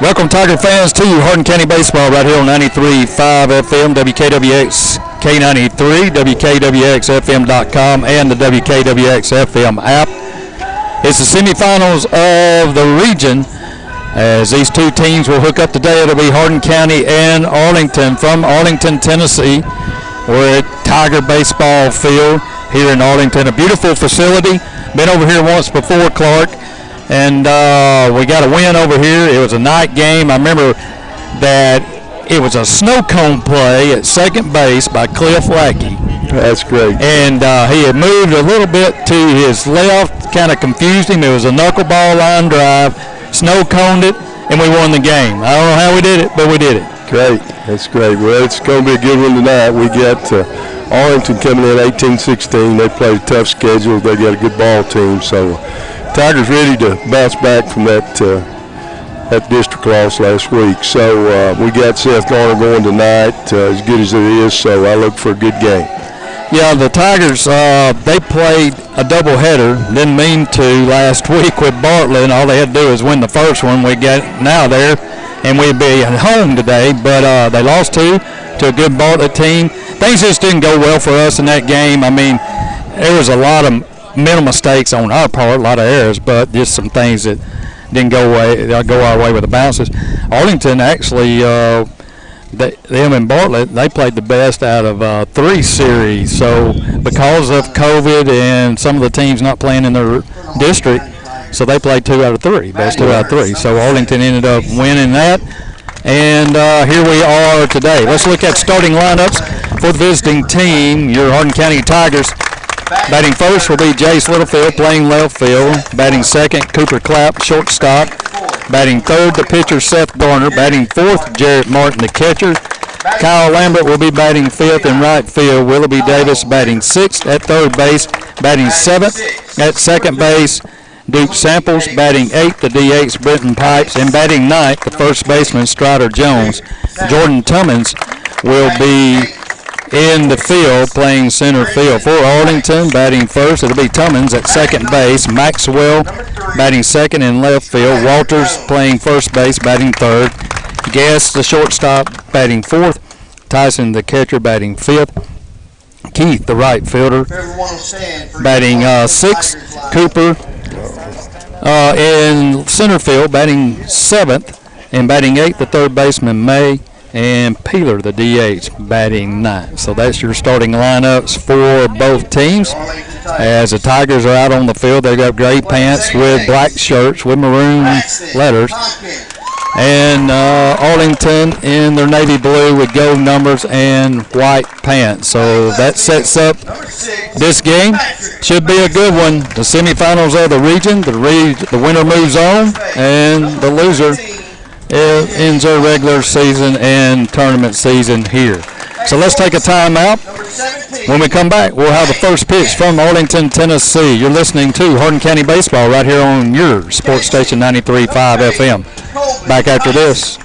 Welcome, Tiger fans, to Hardin County Baseball right here on 93.5 FM, WKWX K93, WKWXFM.com, and the WKWXFM app. It's the semifinals of the region as these two teams will hook up today. It'll be Hardin County and Arlington from Arlington, Tennessee. We're at Tiger Baseball Field here in Arlington, a beautiful facility. Been over here once before, Clark. And we got a win over here. It was a night game. I remember that it was a snow cone play at second base by Cliff Lackey. That's great. And he had moved a little bit to his left, kind of confused him. It was a knuckleball line drive, snow coned it, and we won the game. I don't know how we did it, but we did it. Great. That's great. Well, it's going to be a good one tonight. We got Arlington coming in 18-16. They played a tough schedule. They got a good ball team, so Tigers ready to bounce back from that district loss last week. So we got Seth Garner going tonight, as good as it is, so I look for a good game. Yeah, the Tigers, they played a doubleheader. Didn't mean to last week with Bartlett, and all they had to do was win the first one. We got now there, and we'd be at home today, but they lost to a good Bartlett team. Things just didn't go well for us in that game. I mean, there was a lot of mental mistakes on our part, a lot of errors, but just some things that didn't go our way with the bounces. Arlington actually, them and Bartlett, they played the best out of 3 series. So because of COVID and some of the teams not playing in their district, so they played 2 out of 3, best 2 out of 3. So Arlington ended up winning that. And here we are today. Let's look at starting lineups for the visiting team, your Hardin County Tigers. Batting first will be Jace Littlefield, playing left field. Batting second, Cooper Clapp, shortstop. Batting third, the pitcher Seth Garner. Batting fourth, Jarrett Martin, the catcher. Kyle Lambert will be batting fifth in right field. Willoughby Davis batting sixth at third base. Batting seventh at second base, Duke Samples. Batting eighth, the DH Brenton Pipes. And batting ninth, the first baseman Strider Jones. Jordan Tummins will be in the field, playing center field. For Arlington, batting first, it'll be Tummins at second base. Maxwell batting second in left field. Walters playing first base, batting third. Guest, the shortstop, batting fourth. Tyson, the catcher, batting fifth. Keith, the right fielder, batting sixth. Cooper in center field, batting seventh. And batting eighth, the third baseman, May. And Peeler, the DH, batting ninth. So that's your starting lineups for both teams. As the Tigers are out on the field, they've got gray pants with black shirts with maroon letters. And Arlington in their navy blue with gold numbers and white pants. So that sets up this game. Should be a good one. The semifinals of the region. The winner moves on, and the loser ends our regular season and tournament season here. So let's take a timeout. When we come back, we'll have the first pitch from Arlington, Tennessee. You're listening to Hardin County Baseball right here on your sports station 93.5 FM. Back after this.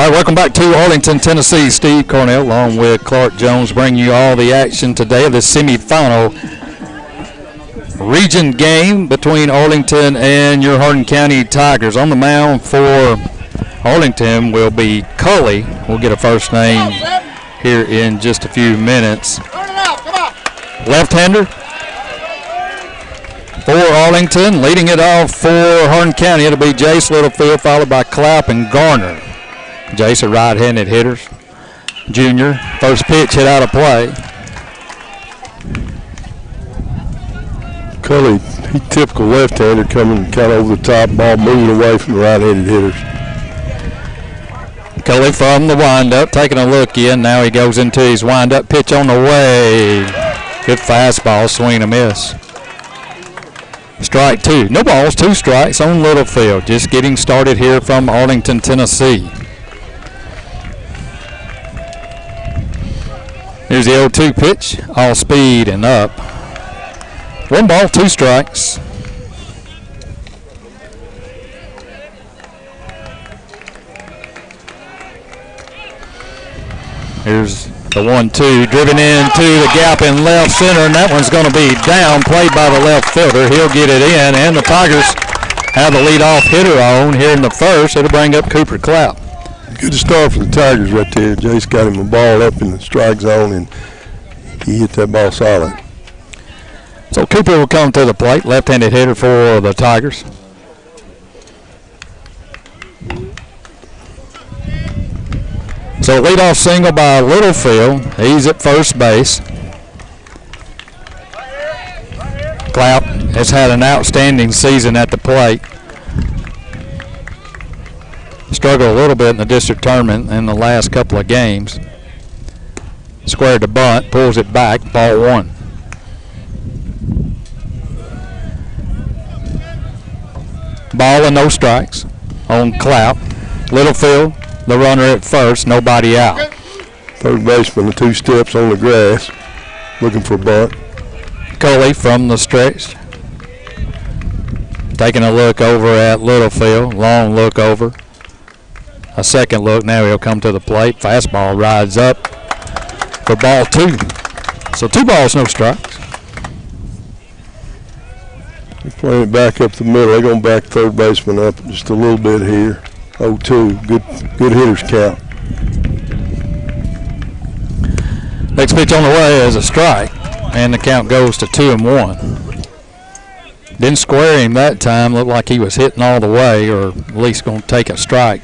All right, welcome back to Arlington, Tennessee. Steve Cornell along with Clark Jones bring you all the action today of the semifinal region game between Arlington and your Hardin County Tigers. On the mound for Arlington will be Cully. We'll get a first name here in just a few minutes. Left-hander for Arlington. Leading it off for Hardin County, it'll be Jace Littlefield, followed by Clapp and Garner. Jace, a right-handed hitter, junior. First pitch hit out of play. Cully, he typical left-hander, coming kind of over the top, ball moving away from the right-handed hitters. Cully from the windup, taking a look in. Now he goes into his windup. Pitch on the way. Good fastball, swing and a miss. Strike two. No balls, 2 strikes on Littlefield. Just getting started here from Arlington, Tennessee. Here's the 0-2 pitch, all speed and up. 1 ball, 2 strikes. Here's the 1-2, driven into the gap in left center, and that one's going to be down, played by the left fielder. He'll get it in, and the Tigers have the leadoff hitter on here in the first. It'll bring up Cooper Clapp. Good start for the Tigers right there. Jace got him a ball up in the strike zone, and he hit that ball solid. So Cooper will come to the plate, left-handed hitter for the Tigers. So leadoff single by Littlefield. He's at first base. Clapp has had an outstanding season at the plate. Struggled a little bit in the district tournament in the last couple of games. Squared the bunt, pulls it back, ball 1. Ball and no strikes on Clapp. Littlefield, the runner at first, nobody out. Third baseman, the 2 steps on the grass, looking for a bunt. Coley from the stretch. Taking a look over at Littlefield, long look over. A second look, now he'll come to the plate. Fastball rides up for ball 2. So 2 balls, no strikes. They're playing it back up the middle. They're going to back third baseman up just a little bit here. 0-2, good hitters count. Next pitch on the way is a strike, and the count goes to 2-1. Didn't square him that time. Looked like he was hitting all the way, or at least going to take a strike.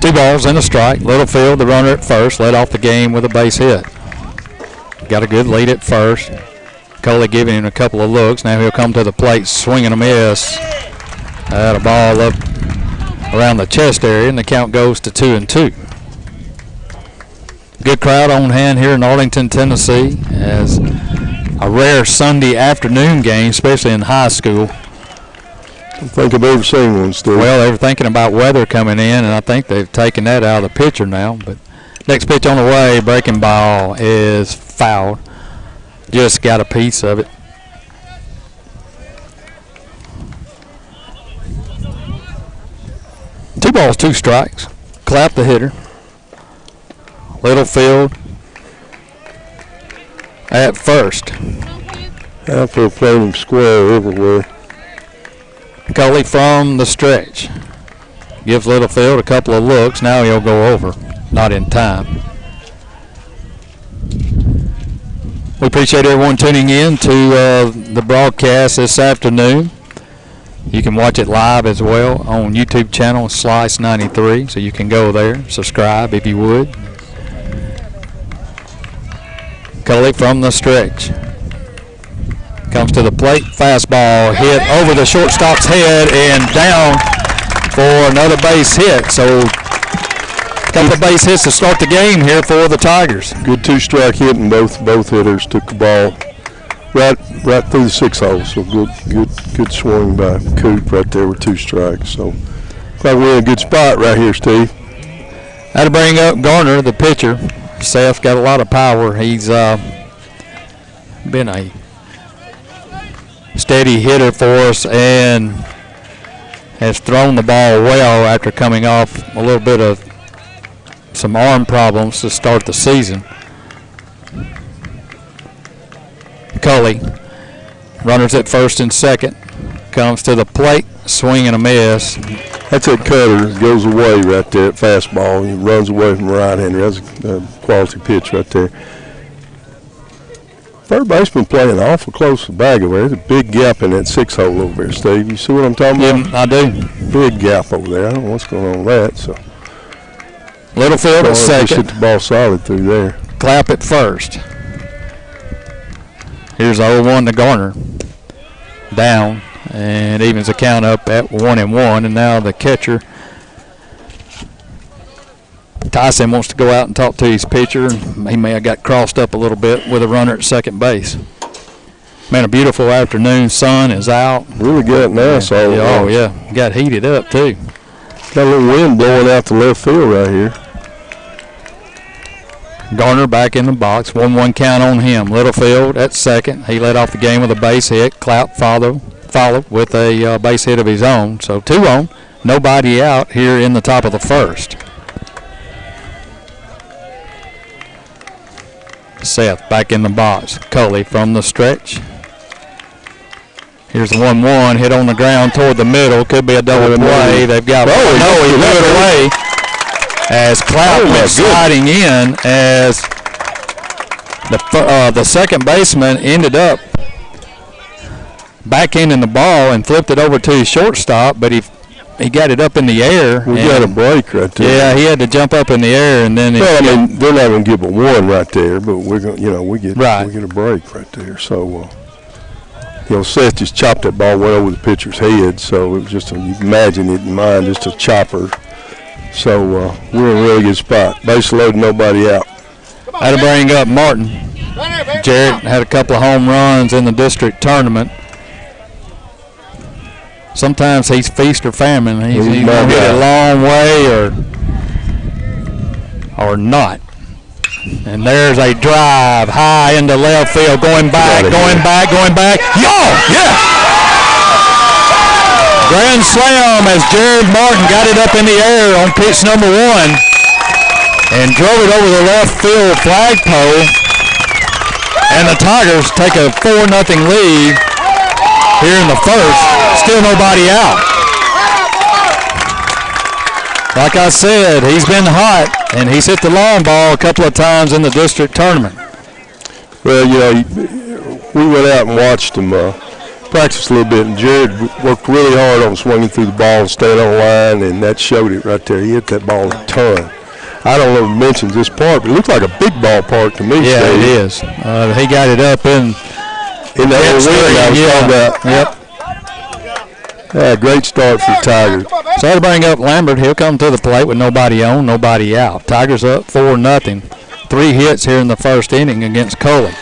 2 balls and a strike. Littlefield, the runner at first, led off the game with a base hit. Got a good lead at first. Coley giving him a couple of looks. Now he'll come to the plate, swinging a miss. Had a ball up around the chest area, and the count goes to 2-2. Good crowd on hand here in Arlington, Tennessee, as a rare Sunday afternoon game, especially in high school. I think I've ever seen one, Steve. Well, they were thinking about weather coming in, and I think they've taken that out of the pitcher now. But next pitch on the way, breaking ball is fouled. Just got a piece of it. Two balls, 2 strikes. Clapp the hitter. Littlefield at first. Outfield playing him square everywhere. Coley from the stretch. Gives Littlefield a couple of looks. Now he'll go over. Not in time. We appreciate everyone tuning in to the broadcast this afternoon. You can watch it live as well on YouTube channel Slice 93, so you can go there, subscribe if you would. Coley from the stretch. Comes to the plate, fastball hit over the shortstop's head and down for another base hit. So a couple of base hits to start the game here for the Tigers. Good 2-strike hit, and both hitters took the ball right through the 6 hole. So good swing by Coop right there with 2 strikes. So probably we're in a good spot right here, Steve. Had to bring up Garner, the pitcher. Seth's got a lot of power. He's been a steady hitter for us, and has thrown the ball well after coming off a little bit of some arm problems to start the season. Cully, runners at first and second, comes to the plate, swing and a miss. That's that cutter. Goes away right there. Fastball. He runs away from the right-hander. That's a quality pitch right there. Third baseman playing awful close to the bag over there. There's a big gap in that 6-hole over there, Steve. You see what I'm talking about? Yeah, I do. Big gap over there. I don't know what's going on with that. So Littlefield at second. Hit the ball solid through there. Clapp at first. Here's the 0-1 to Garner. Down. And evens the count up at 1-1. And now the catcher, Tyson, wants to go out and talk to his pitcher. He may have got crossed up a little bit with a runner at second base. Man, a beautiful afternoon. Sun is out. Really good now. Oh, yeah. Got heated up, too. Got a little wind blowing out the left field right here. Garner back in the box. 1-1 count on him. Littlefield at second. He led off the game with a base hit. Clapp followed with a base hit of his own. So 2 on. Nobody out here in the top of the first. Seth back in the box. Cully from the stretch. Here's the 1-1 hit on the ground toward the middle. Could be a double play. They've got he threw it away as Clapp went sliding in as the second baseman ended up backhanding the ball and flipped it over to his shortstop, but he got it up in the air. We got a break right there. Yeah, he had to jump up in the air, and then. Well, I mean, they're not going to give a 1 right there, but we're going, we get a break right there. So, Seth just chopped that ball way over the pitcher's head. So it was just you can imagine it in mind, just a chopper. So we're in a really good spot. Base loaded, nobody out. Had to bring up Martin. Jarrett had a couple of home runs in the district tournament. Sometimes he's feast or famine. He's going to hit a long way or not. And there's a drive high into left field, going back. Yeah! Grand slam as Jared Martin got it up in the air on pitch number 1 and drove it over the left field flagpole. And the Tigers take a 4-0 lead here in the first. Still nobody out. Like I said, he's been hot, and he's hit the long ball a couple of times in the district tournament. Well, we went out and watched him practice a little bit, and Jared worked really hard on swinging through the ball and staying on line, and that showed it right there. He hit that ball a ton. I don't know if he mentions this park, but it looked like a big ballpark to me. Yeah, it is. He got it up in that area I was talking about. Yep. Yeah, great start for the Tigers. So to bring up Lambert, he'll come to the plate with nobody on, nobody out. Tigers up 4-0. 3 hits here in the first inning against Coley.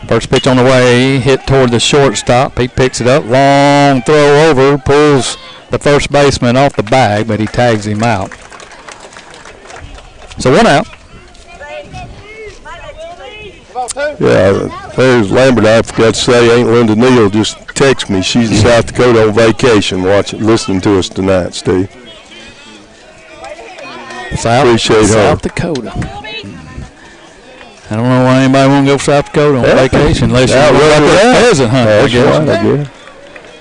First pitch on the way, hit toward the shortstop. He picks it up, long throw over, pulls the first baseman off the bag, but he tags him out. So 1 out. Yeah, there's Lambert. I forgot to say, Aunt Linda Neal just texted me. She's in South Dakota on vacation, listening to us tonight, Steve. Appreciate her. South Dakota. I don't know why anybody won't go to South Dakota on vacation unless you're a pheasant hunt. I guess.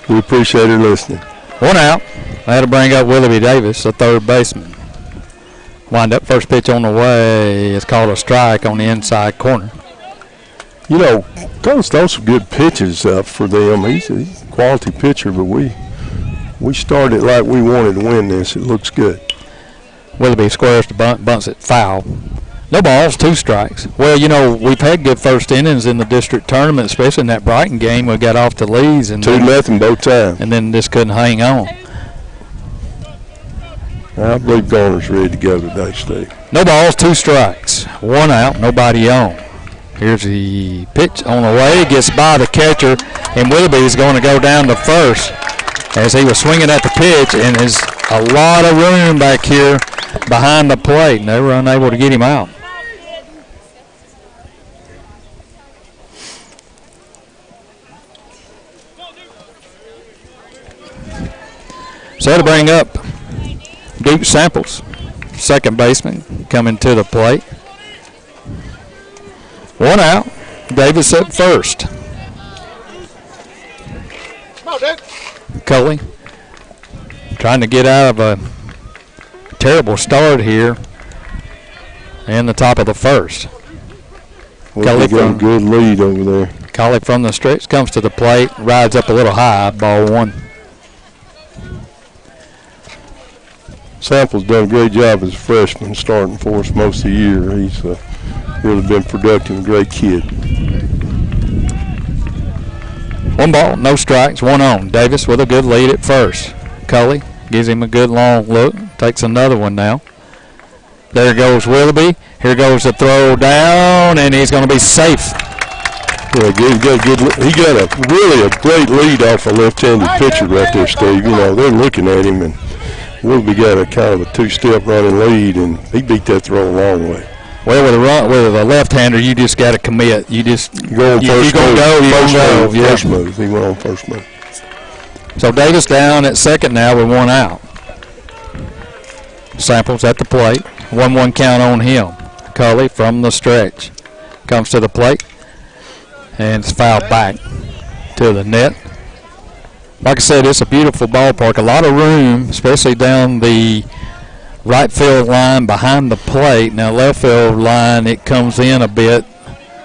We appreciate her listening. 1 out. I had to bring up Willoughby Davis, the third baseman. Wind up first pitch on the way. It's called a strike on the inside corner. Coach throws some good pitches for them. He's a quality pitcher, but we started like we wanted to win this. It looks good. Willoughby squares the bunt, bunts it foul. No balls, 2 strikes. Well, we've had good first innings in the district tournament, especially in that Brighton game. We got off to leads. 2-0 both times. And then just couldn't hang on. I believe Garner's ready to go today, Steve. No balls, 2 strikes. 1 out, nobody on. Here's the pitch on the way. Gets by the catcher, and Willoughby is going to go down to first as he was swinging at the pitch, and there's a lot of room back here behind the plate, and they were unable to get him out. So to bring up Duke Samples, second baseman, coming to the plate. One out. Davis at first. Come on, Duke. Cully trying to get out of a terrible start here in the top of the first. Cully got a good lead over there. Cully from the stretch comes to the plate, rides up a little high, ball one. Samples done a great job as a freshman, starting for us most of the year. He's really been productive, a great kid. One ball, no strikes, one on. Davis with a good lead at first. Cully gives him a good long look, takes another one now. There goes Willoughby. Here goes the throw down, and he's going to be safe. Yeah, he got a great lead off a left-handed pitcher right there, Steve. You know, they're looking at him, and Willoughby got a kind of a two-step running lead, and he beat that throw a long way. Well, with a left-hander, you just got to commit. You just go on first move. First move. He went on first move. So Davis down at second now with one out. Samples at the plate. 1-1 count on him. Cully from the stretch comes to the plate and it's fouled back to the net. Like I said, it's a beautiful ballpark. A lot of room, especially down the right field line behind the plate. Now left field line, it comes in a bit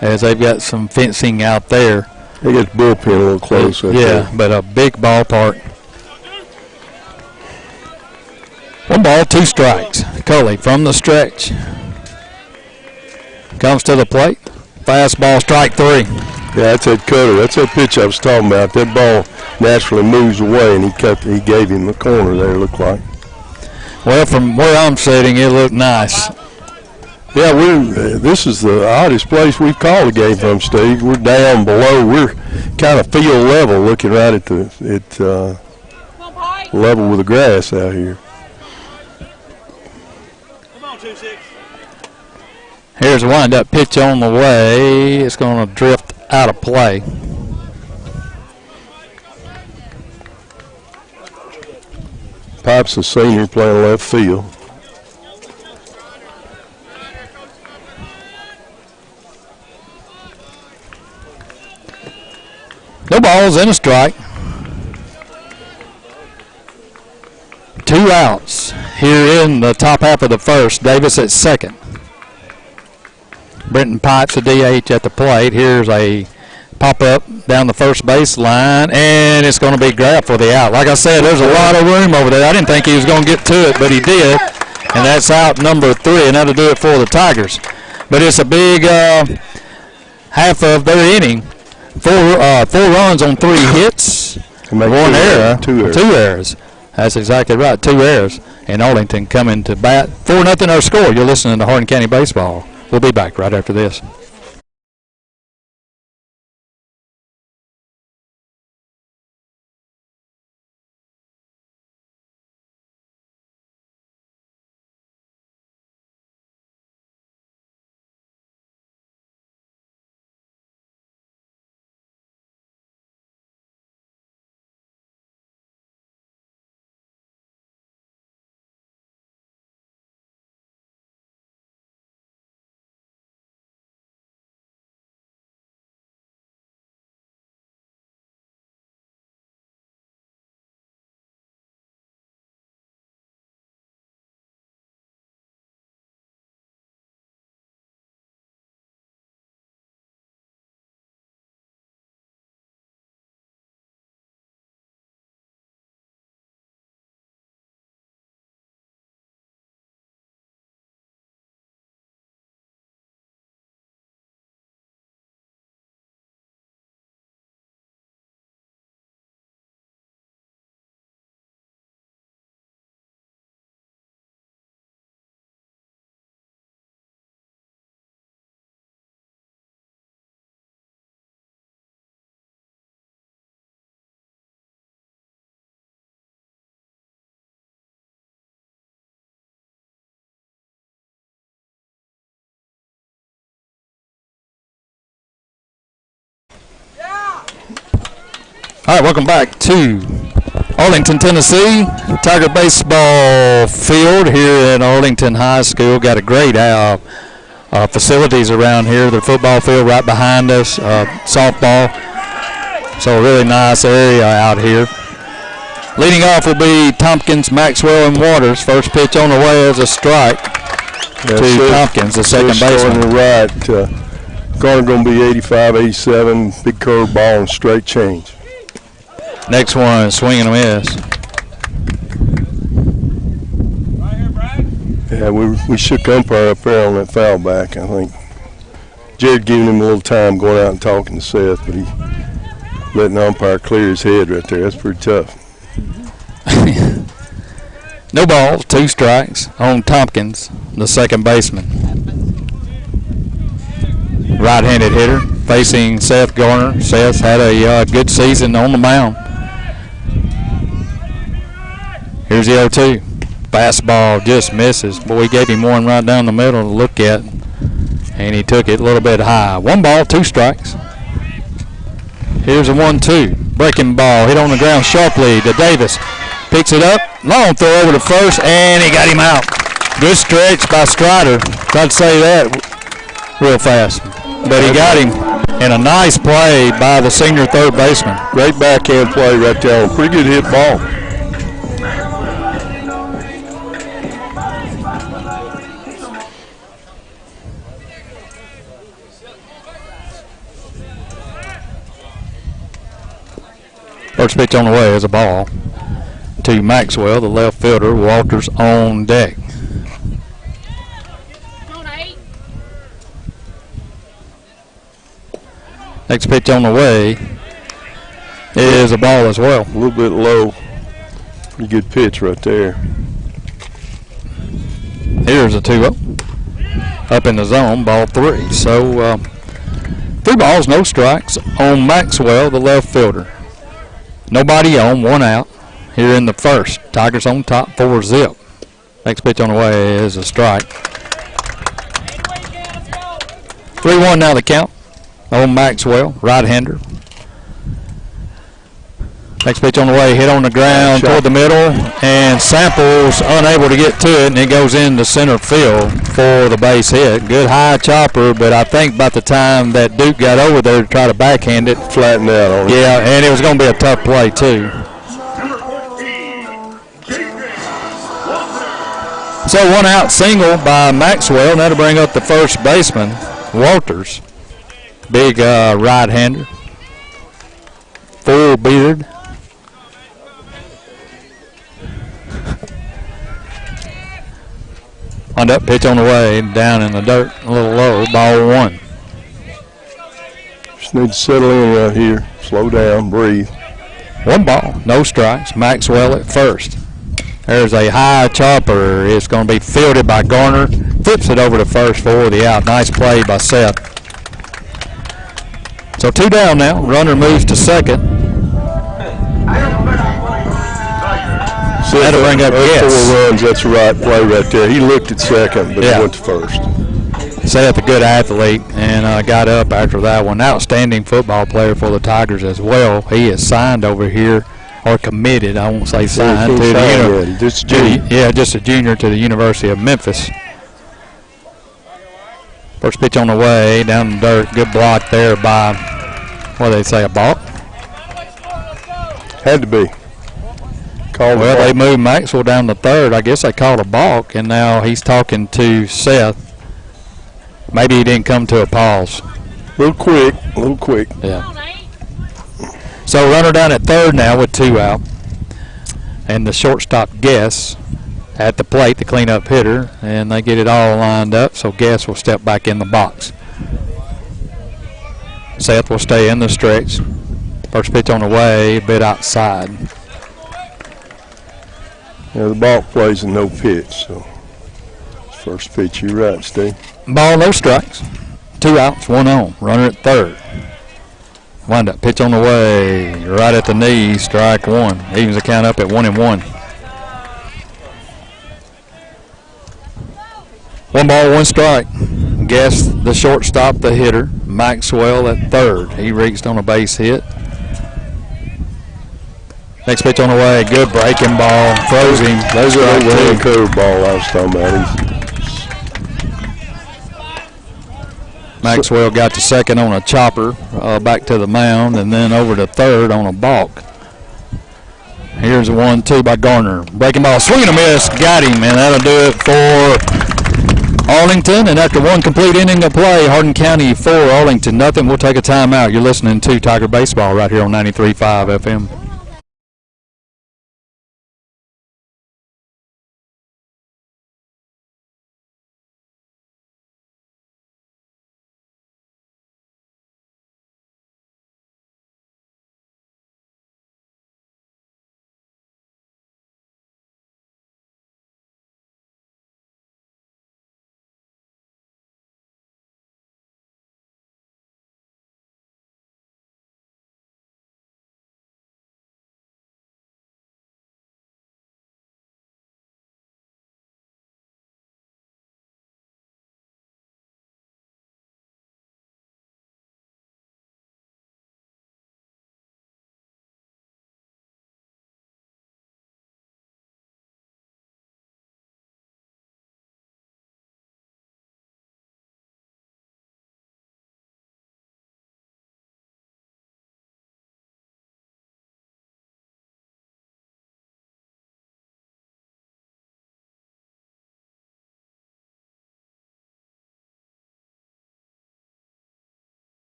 as they've got some fencing out there. They get the bullpen a little close. Yeah, but a big ballpark. One ball, two strikes. Cully from the stretch comes to the plate. Fastball, strike three. Yeah, that's that cutter. That's that pitch I was talking about. That ball naturally moves away, and he gave him the corner there, looked like. Well, from where I'm sitting, it looked nice. Yeah, this is the oddest place we've called a game from, Steve. We're down below. We're kind of field level, looking right at the level with the grass out here. Come on, 2-6. Here's a wind-up pitch on the way. It's going to drift out of play. Pipe's a senior playing left field. No balls and a strike. Two outs here in the top half of the first. Davis at second. Brenton Pipes a DH at the plate. Here's a pop-up down the first base line, and it's going to be grabbed for the out. Like I said, there's a lot of room over there. I didn't think he was going to get to it, but he did, and that's out number 3, and that'll do it for the Tigers. But it's a big half of their inning. Four runs on 3 hits, 1 error, 2 errors. That's exactly right, 2 errors. And Arlington coming to bat. 4-0 our score. You're listening to Hardin County Baseball. We'll be back right after this. All right, welcome back to Arlington, Tennessee, Tiger baseball field here at Arlington High School. Got a great facilities around here. The football field right behind us, softball. So a really nice area out here. Leading off will be Tompkins, Maxwell, and Waters. First pitch on the way is a strike to Tompkins, the second baseman. On the right, Garner going to be 85, 87, big curve ball and straight change. Next one, swing and a miss. Yeah, we shook umpire up there on that foul back. I think Jared giving him a little time going out and talking to Seth, but he letting the umpire clear his head right there. That's pretty tough. No balls, 2 strikes on Tompkins, the second baseman. Right-handed hitter facing Seth Garner. Seth had a good season on the mound. Here's the 0-2. Fastball just misses. Boy, we gave him one right down the middle to look at, and he took it a little bit high. 1 ball, 2 strikes. Here's a 1-2. Breaking ball hit on the ground sharply to Davis. Picks it up. Long throw over to first, and he got him out. Good stretch by Strider. Tried to say that real fast, but he got him. And a nice play by the senior third baseman. Great backhand play right there. Pretty good hit ball. First pitch on the way is a ball to Maxwell, the left fielder. Walters on deck. Next pitch on the way is a ball as well. A little bit low. Pretty good pitch right there. Here's a 2-0. Up in the zone, ball 3. So 3 balls, no strikes on Maxwell, the left fielder. Nobody on, 1 out here in the first. Tigers on top, 4-zip. Next pitch on the way is a strike. 3-1 now the count on Maxwell, right-hander. Next pitch on the way, hit on the ground toward the middle, and Samples unable to get to it, and it goes into center field for the base hit. Good high chopper, but I think by the time that Duke got over there to try to backhand it, flattened out on it. Yeah, and it was going to be a tough play too. So 1 out single by Maxwell, and that'll bring up the first baseman, Walters. Big right-hander, full beard. On up, pitch on the way, down in the dirt, a little low, ball 1. Just need to settle in right here, slow down, breathe. 1 ball, no strikes. Maxwell at first. There's a high chopper. It's going to be fielded by Garner. Flips it over to first for the out. Nice play by Seth. So 2 down now. Runner moves to second. That'll bring up Guess. 4 runs, that's the right play right there. He looked at second, but he went to first. Seth, a good athlete, and got up after that one. Outstanding football player for the Tigers as well. He is signed over here, or committed, I won't say signed, just a junior to the University of Memphis. First pitch on the way, down the dirt. Good block there by, what do they say, a balk? Had to be. Well, they moved Maxwell down to third. I guess they called a balk, and now he's talking to Seth. Maybe he didn't come to a pause. A little quick. Yeah. So runner down at third now with 2 out. And the shortstop Guess at the plate, the cleanup hitter, and they get it all lined up, so Guess will step back in the box. Seth will stay in the stretch. First pitch on the way, a bit outside. Yeah, the ball plays a no pitch, so first pitch, you're right, Steve. Ball, no strikes. 2 outs, 1 on. Runner at third. Wind up, pitch on the way, right at the knee, strike 1. Evens the count up at 1-1. 1 ball, 1 strike. Guess the shortstop, the hitter, Maxwell at third. He reached on a base hit. Next pitch on the way. Good breaking ball. Throws him. Those are that winning curveball I was talking about. Maxwell got to second on a chopper, back to the mound, and then over to third on a balk. Here's a 1-2 by Garner. Breaking ball, swing and a miss, got him, and that'll do it for Arlington. And after one complete inning of play, Hardin County 4, Arlington nothing. We'll take a timeout. You're listening to Tiger Baseball right here on 93.5 FM.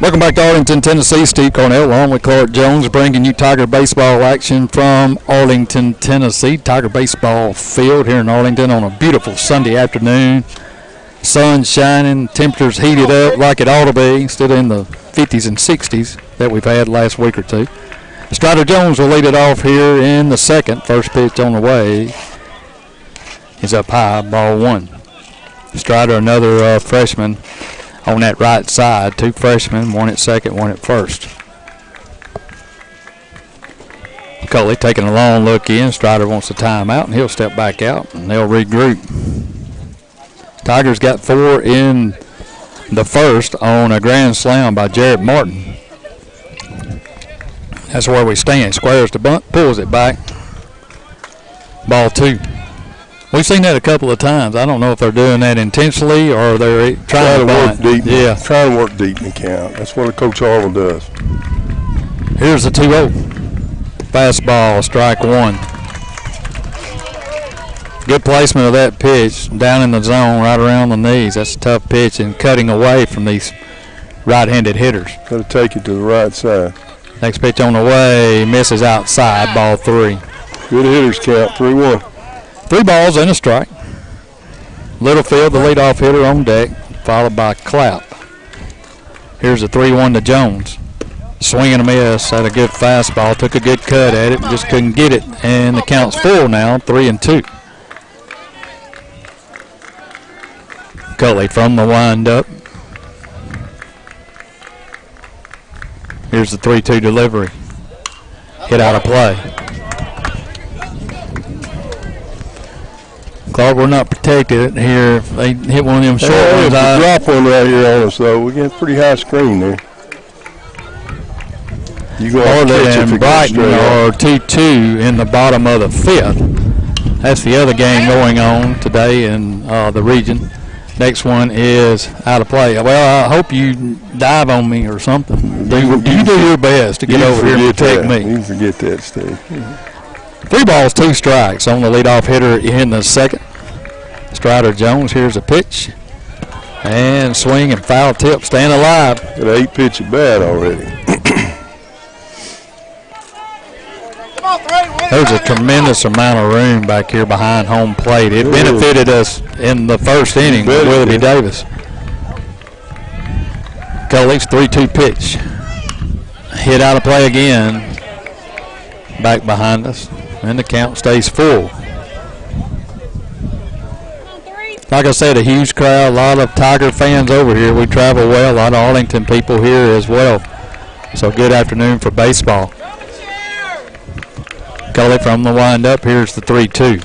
Welcome back to Arlington, Tennessee. Steve Cornell along with Clark Jones bringing you Tiger Baseball action from Arlington, Tennessee. Tiger Baseball field here in Arlington on a beautiful Sunday afternoon. Sun shining, temperatures heated up like it ought to be instead of in the 50s and 60s that we've had last week or two. Strider Jones will lead it off here in the second. First pitch on the way is up high, ball one. Strider, another freshman on that right side. Two freshmen, one at second, one at first. Coley taking a long look in. Strider wants a timeout, and he'll step back out, and they'll regroup. Tigers got 4 in the first on a grand slam by Jared Martin. That's where we stand. Squares the bunt, pulls it back. Ball two. We've seen that a couple of times. I don't know if they're doing that intentionally or they're trying to work deep. Yeah. Trying to work deep in the count. That's what a Coach Harlan does. Here's the 2-0. Fastball, strike one. Good placement of that pitch down in the zone, right around the knees. That's a tough pitch and cutting away from these right-handed hitters. Got to take it to the right side. Next pitch on the way, misses outside, ball three. Good hitters count, 3-1. 3 balls and a strike. Littlefield, the leadoff hitter, on deck, followed by Clapp. Here's a 3-1 to Jones. Swing and a miss, had a good fastball, took a good cut at it, just couldn't get it, and the count's full now, 3-2. Culley from the windup. Here's the 3-2 delivery. Hit out of play. Clark, we're not protected here. If they hit one of them short ones. Drop one right here on us, though. We get a pretty high screen there. You go and Brighton are 2-2 in the bottom of the 5th. That's the other game going on today in the region. Next one is out of play. Well, I hope you dive on me or something. You do your best to get over here and protect me. You can forget that, Steve. 3 balls, 2 strikes on the leadoff hitter in the second. Strider Jones, here's a pitch. And swing and foul tip, staying alive. Got an 8-pitch at bat already. There's a tremendous amount of room back here behind home plate. It benefited us in the first inning with Willoughby Davis. Culley's 3-2 pitch. Hit out of play again. Back behind us. and the count stays full. Like I said, a huge crowd, a lot of Tiger fans over here. We travel well, a lot of Arlington people here as well. So good afternoon for baseball. Cully from the windup. Here's the 3-2.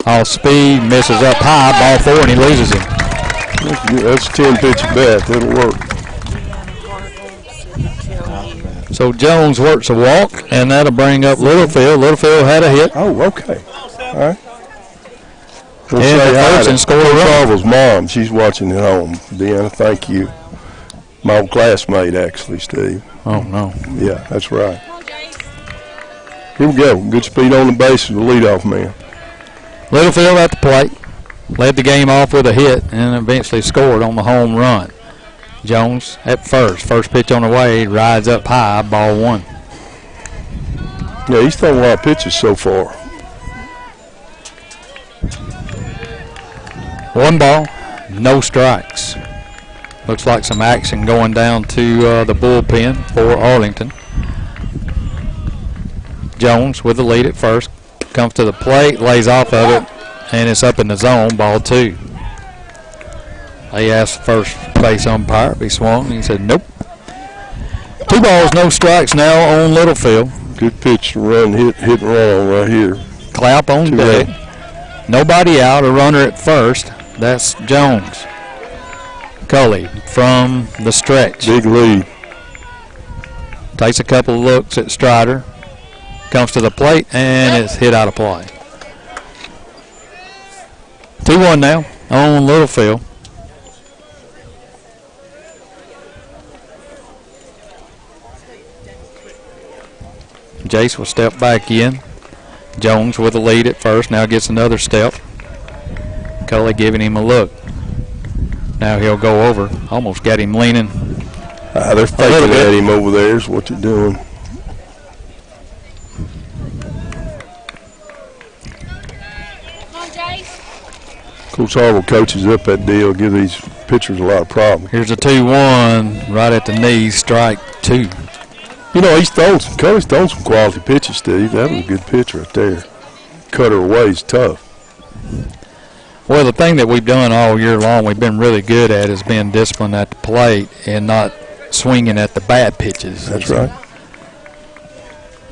All speed, misses up high, ball 4, and he loses him. That's a 10-pitch at bat. That'll work. So Jones works a walk, and that'll bring up Littlefield. Littlefield had a hit. Oh, okay. All right. We'll and say hi to and score a run. Charles' mom. She's watching at home. Deanna, thank you. My old classmate, actually, Steve. Oh, no. Yeah, that's right. Here we go. Good speed on the base of the leadoff man. Littlefield at the plate. Led the game off with a hit and eventually scored on the home run. Jones at first. First pitch on the way. Rides up high. Ball 1. Yeah, he's thrown a lot of pitches so far. 1 ball, no strikes. Looks like some action going down to the bullpen for Arlington. Jones with the lead at first. Comes to the plate, lays off of it, and it's up in the zone, ball 2. They asked the first base umpire if he swung, and he said nope. 2 balls, no strikes now on Littlefield. Good pitch to run, hit and run right here. Clap on deck. Nobody out, a runner at first. That's Jones. Cully from the stretch. Big lead. Takes a couple of looks at Strider. Comes to the plate, and it's hit out of play. 2-1 now on Littlefield. Jace will step back in. Jones with the lead at first, now gets another step. Cully giving him a look. Now he'll go over. Almost got him leaning. They're faking at him over there is what they're doing. Coach Harville coaches up that deal, give these pitchers a lot of problems. Here's a 2-1 right at the knees, strike 2. You know, Cully's thrown some quality pitches, Steve. That was a good pitch right there. Cutter away is tough. Well, the thing that we've done all year long, we've been really good at, is being disciplined at the plate and not swinging at the bad pitches. That's right.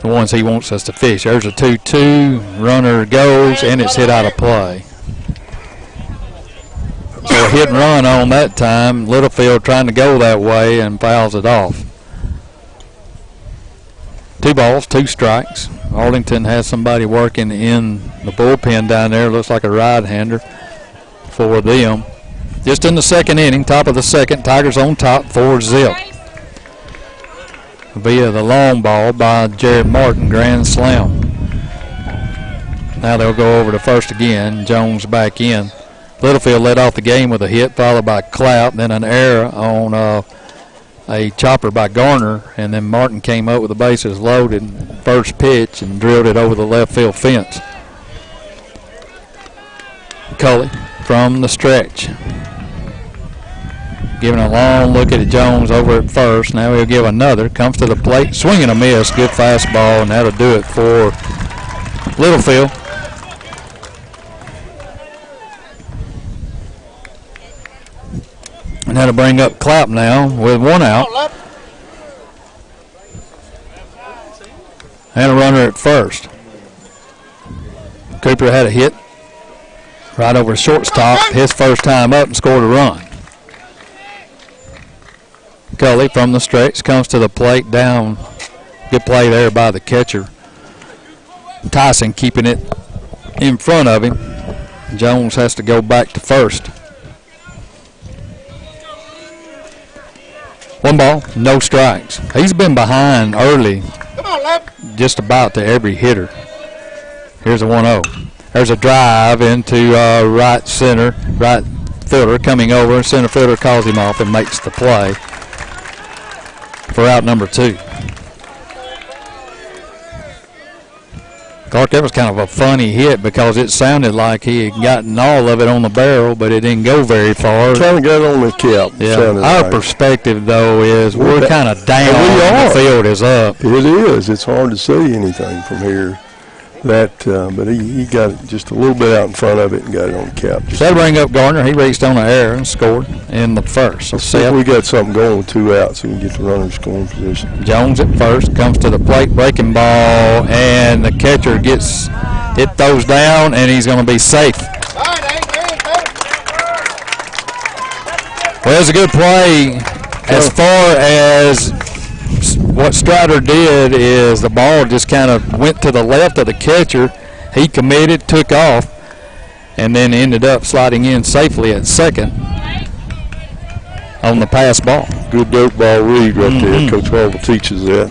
The ones he wants us to fish. There's a 2-2, runner goes, and it's hit out of play. So a hit and run on that time. Littlefield trying to go that way and fouls it off. 2 balls, 2 strikes. Arlington has somebody working in the bullpen down there. Looks like a right-hander for them. Just in the second inning, top of the second, Tigers on top, 4-0. Via the long ball by Jared Martin, grand slam. Now they'll go over to first again. Jones back in. Littlefield led off the game with a hit, followed by Clapp, then an error on a chopper by Garner, and then Martin came up with the bases loaded, first pitch, and drilled it over the left field fence. Cully from the stretch. Giving a long look at Jones over at first. Now he'll give another. Comes to the plate. Swing and a miss. Good fastball, and that'll do it for Littlefield. And that'll bring up Clapp now with 1 out. And a runner at first. Cooper had a hit right over shortstop, his first time up, and scored a run. Cully from the stretch comes to the plate down. Good play there by the catcher. Tyson keeping it in front of him. Jones has to go back to first. 1 ball, no strikes. He's been behind early just about to every hitter. Here's a 1-0. There's a drive into right center, right fielder coming over. Center fielder calls him off and makes the play for out number 2. Clark, that was kind of a funny hit because it sounded like he had gotten all of it on the barrel, but it didn't go very far. Trying to get it on the cap. Yeah. Our perspective, though, is we're kind of down. The field is up. It is. It's hard to see anything from here. But he got it just a little bit out in front of it and got it on the cap. So that'll bring up Gardner. He reached on the air and scored in the first. So I think we got something going with 2 outs so we can get the runner in scoring position. Jones at first, comes to the plate, breaking ball, and the catcher gets it, throws down, and he's going to be safe. Well, it was a good play. As far as what Strider did is the ball just kind of went to the left of the catcher. He committed, took off, and then ended up sliding in safely at second on the pass ball. Good dirt ball read right there. Coach Harville teaches that.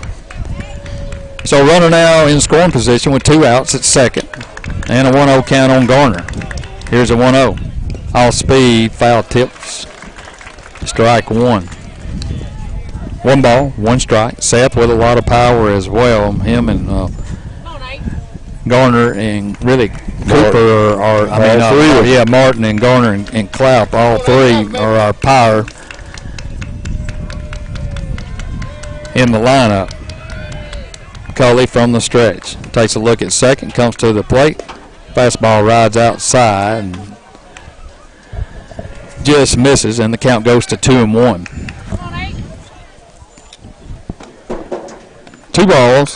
So runner now in scoring position with 2 outs at second and a 1-0 count on Garner. Here's a 1-0. Off speed, foul tips, strike 1. 1 ball, 1 strike. Seth with a lot of power as well. Him and Garner and really Cooper Martin and Garner and Clapp, all 3 are our power in the lineup. Cully from the stretch takes a look at second, comes to the plate. Fastball rides outside and just misses, and the count goes to 2-1. 2 balls,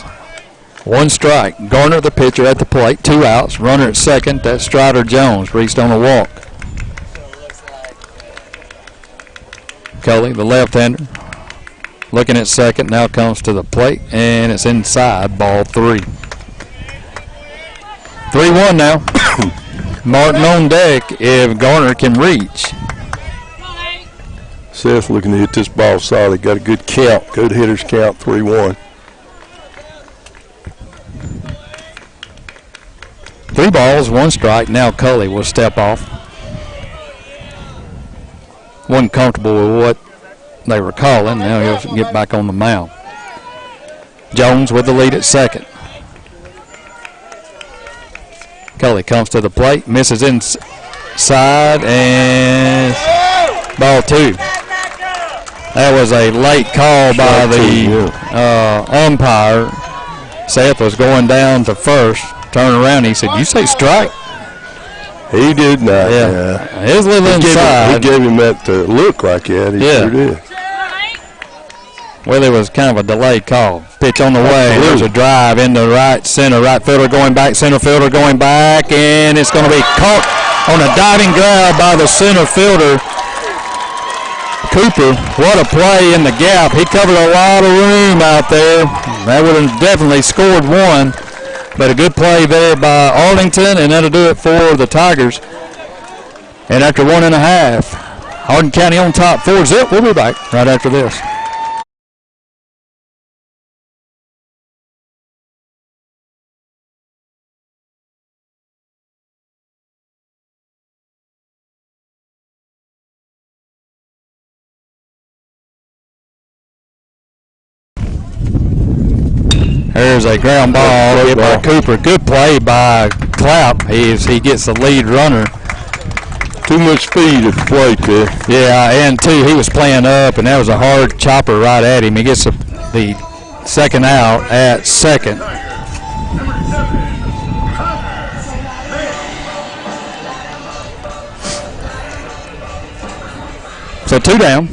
1 strike. Garner, the pitcher, at the plate. 2 outs. Runner at second. That's Strider Jones. Reached on a walk. Cully, the left-hander, looking at second. Now comes to the plate, and it's inside. Ball 3. 3-1 now. Martin on deck if Garner can reach. Seth looking to hit this ball solid. Got a good count. Good hitters count. 3-1. 3 balls, 1 strike. Now Cully will step off. Wasn't comfortable with what they were calling. Now he'll get back on the mound. Jones with the lead at second. Cully comes to the plate, misses inside, and ball 2. That was a late call by the umpire. Seth was going down to first. Turned around, he said, "You say strike?" He did not. Yeah. It was a little inside. He gave him that look like that. He sure did. Well, it was kind of a delayed call. Pitch on the way. There's a drive into right center. Right fielder going back. Center fielder going back. And it's going to be caught on a diving grab by the center fielder, Cooper. What a play in the gap. He covered a lot of room out there. That would have definitely scored 1. But a good play there by Arlington, and that'll do it for the Tigers. And after 1.5, Hardin County on top 4-0. We'll be back right after this. There's a ground ball hit by Cooper. Good play by Clapp. He gets the lead runner. Too much speed at the plate there. Yeah, and 2, he was playing up, and that was a hard chopper right at him. He gets the second out at second. So 2 down.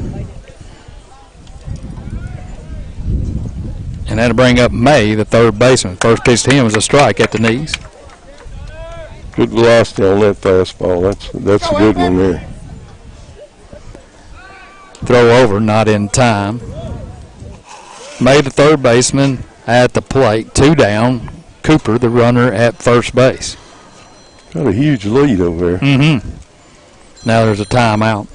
And that'll bring up May, the third baseman. First pitch to him was a strike at the knees. Good velocity on that fastball. That's a good one there. Throw over, not in time. May, the third baseman, at the plate. 2 down. Cooper, the runner, at first base. Got a huge lead over there. Now there's a timeout.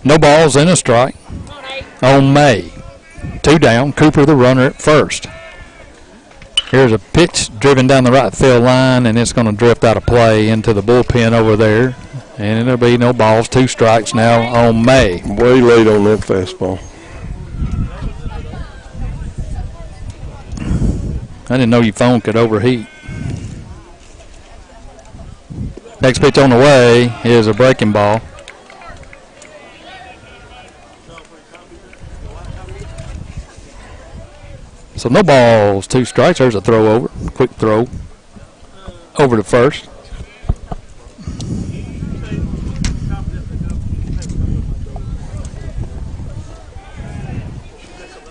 No balls and a strike on May. 2 down. Cooper, the runner, at first. Here's a pitch driven down the right field line, and it's going to drift out of play into the bullpen over there. And there'll be no balls. 2 strikes now on May. Way late on that fastball. I didn't know your phone could overheat. Next pitch on the way is a breaking ball. So no balls, 2 strikes. There's a throw over. Quick throw over to first.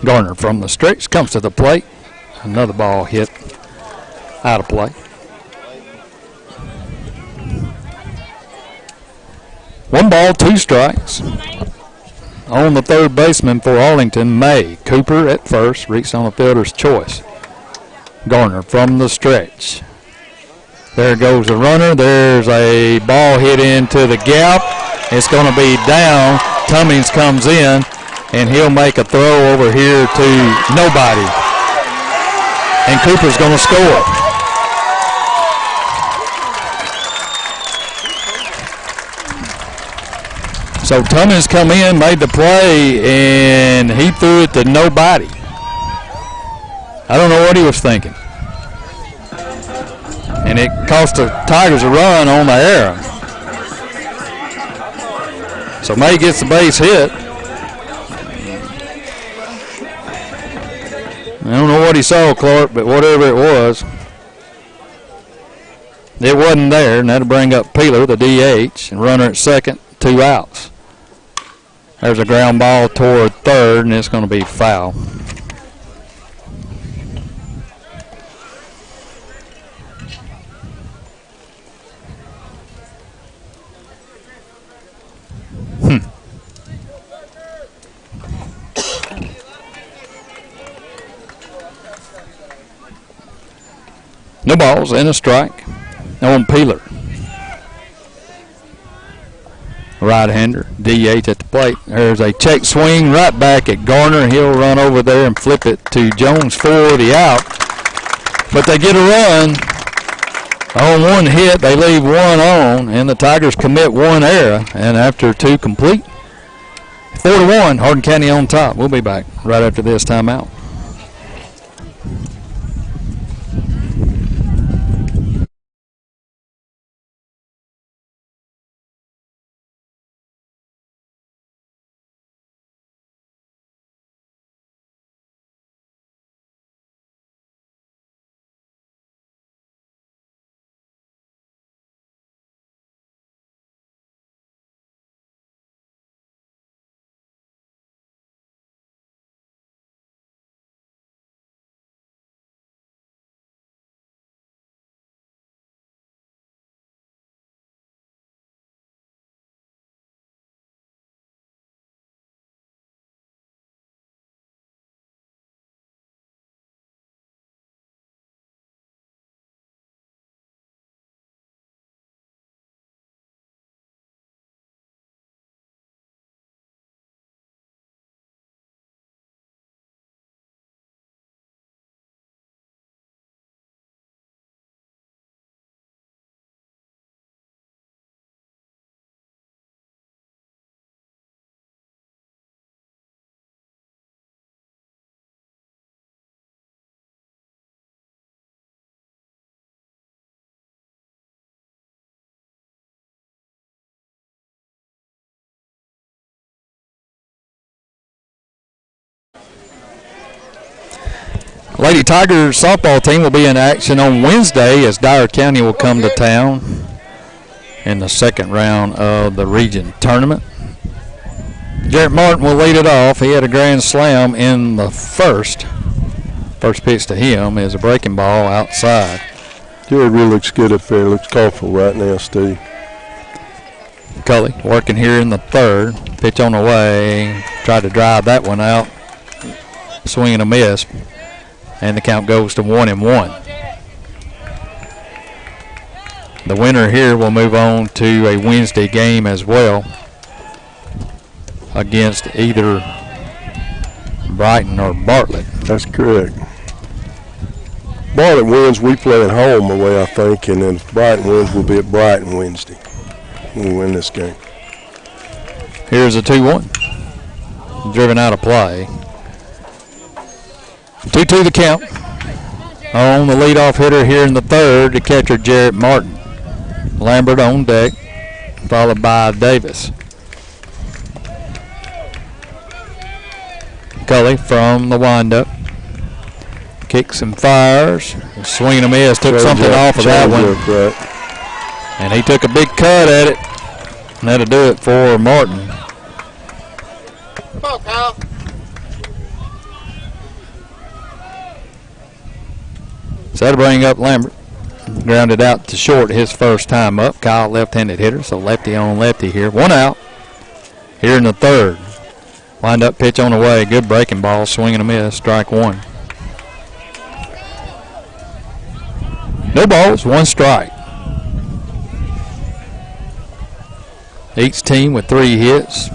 Garner from the stretch comes to the plate. Another ball hit out of play. 1 ball, 2 strikes. On the third baseman for Arlington, May. Cooper at first, reached on the fielder's choice. Garner from the stretch. There goes the runner. There's a ball hit into the gap. It's going to be down. Cummings comes in, and he'll make a throw over here to nobody. And Cooper's going to score. So Cummings come in, made the play, and he threw it to nobody. I don't know what he was thinking. And it cost the Tigers a run on the error. So May gets the base hit. I don't know what he saw, Clark, but whatever it wasn't there, and that'll bring up Peeler, the DH, and runner at second, 2 outs. There's a ground ball toward third, and it's going to be foul. No balls and a strike on Peeler. Right-hander, DH at the plate. There's a check swing right back at Garner. He'll run over there and flip it to Jones for the out. But they get a run. On 1 hit, they leave 1 on, and the Tigers commit 1 error. And after 2 complete, 4-1, Hardin County on top. We'll be back right after this timeout. Lady Tigers softball team will be in action on Wednesday as Dyer County will come to town in the second round of the region tournament. Jarrett Martin will lead it off. He had a grand slam in the first. First pitch to him is a breaking ball outside. Jared really looks good up there. Looks colorful right now, Steve. Cully working here in the third. Pitch on the way. Tried to drive that one out. Swing and a miss. And the count goes to 1-1. The winner here will move on to a Wednesday game as well against either Brighton or Bartlett. That's correct. Bartlett wins, we play at home away, I think, and then if Brighton wins, we'll be at Brighton Wednesday when we win this game. Here's a 2-1. Driven out of play. 2-2 the count. On the leadoff hitter here in the third, the catcher Jarrett Martin. Lambert on deck, followed by Davis. Cully from the windup. Kicks and fires. Swing and a miss. Took something off of that one. And he took a big cut at it. And that'll do it for Martin. Come on, Kyle. So that'll bring up Lambert. Grounded out to short his first time up. Kyle, left-handed hitter, so lefty on lefty here. One out here in the third. Wind up pitch on the way. Good breaking ball. Swing and a miss. Strike one. No balls, one strike. Each team with 3 hits.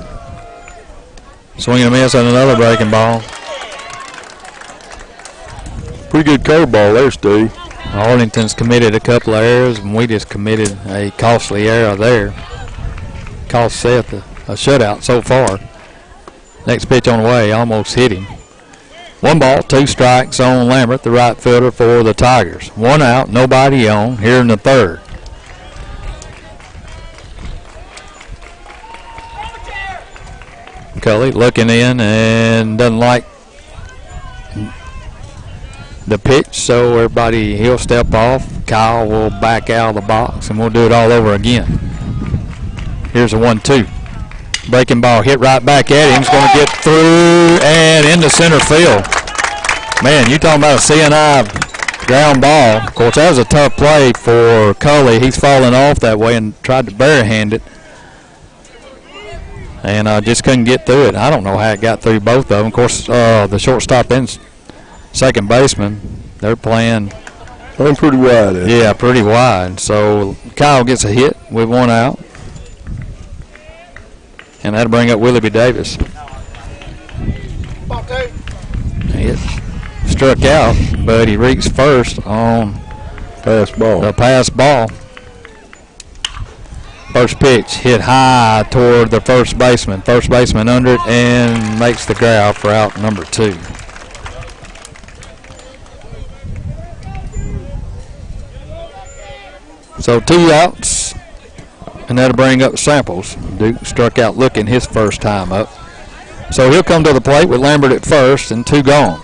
Swing and a miss on another breaking ball. Pretty good curveball there, Steve. Arlington's committed a couple of errors, and we just committed a costly error there. Cost Seth a shutout so far. Next pitch on the way, almost hit him. 1 ball, 2 strikes on Lambert, the right fielder for the Tigers. 1 out, nobody on here in the third. Cully looking in and doesn't like the pitch, so everybody, he'll step off. Kyle will back out of the box, and we'll do it all over again. Here's a 1-2. Breaking ball hit right back at him. He's going to get through and into center field. Man, you talking about a CNI ground ball. Of course, that was a tough play for Cully. He's falling off that way and tried to barehand it. And just couldn't get through it. I don't know how it got through both of them. Of course, the shortstop and second baseman, they're playing pretty wide. Yeah, pretty wide. So Kyle gets a hit with 1 out. And that'll bring up Willie B. Davis. He struck out, but he reached first on the pass ball. First pitch hit high toward the first baseman. First baseman under it and makes the grab for out number 2. So 2 outs, and that'll bring up Samples. Duke struck out looking his first time up. So he'll come to the plate with Lambert at first and 2 gone.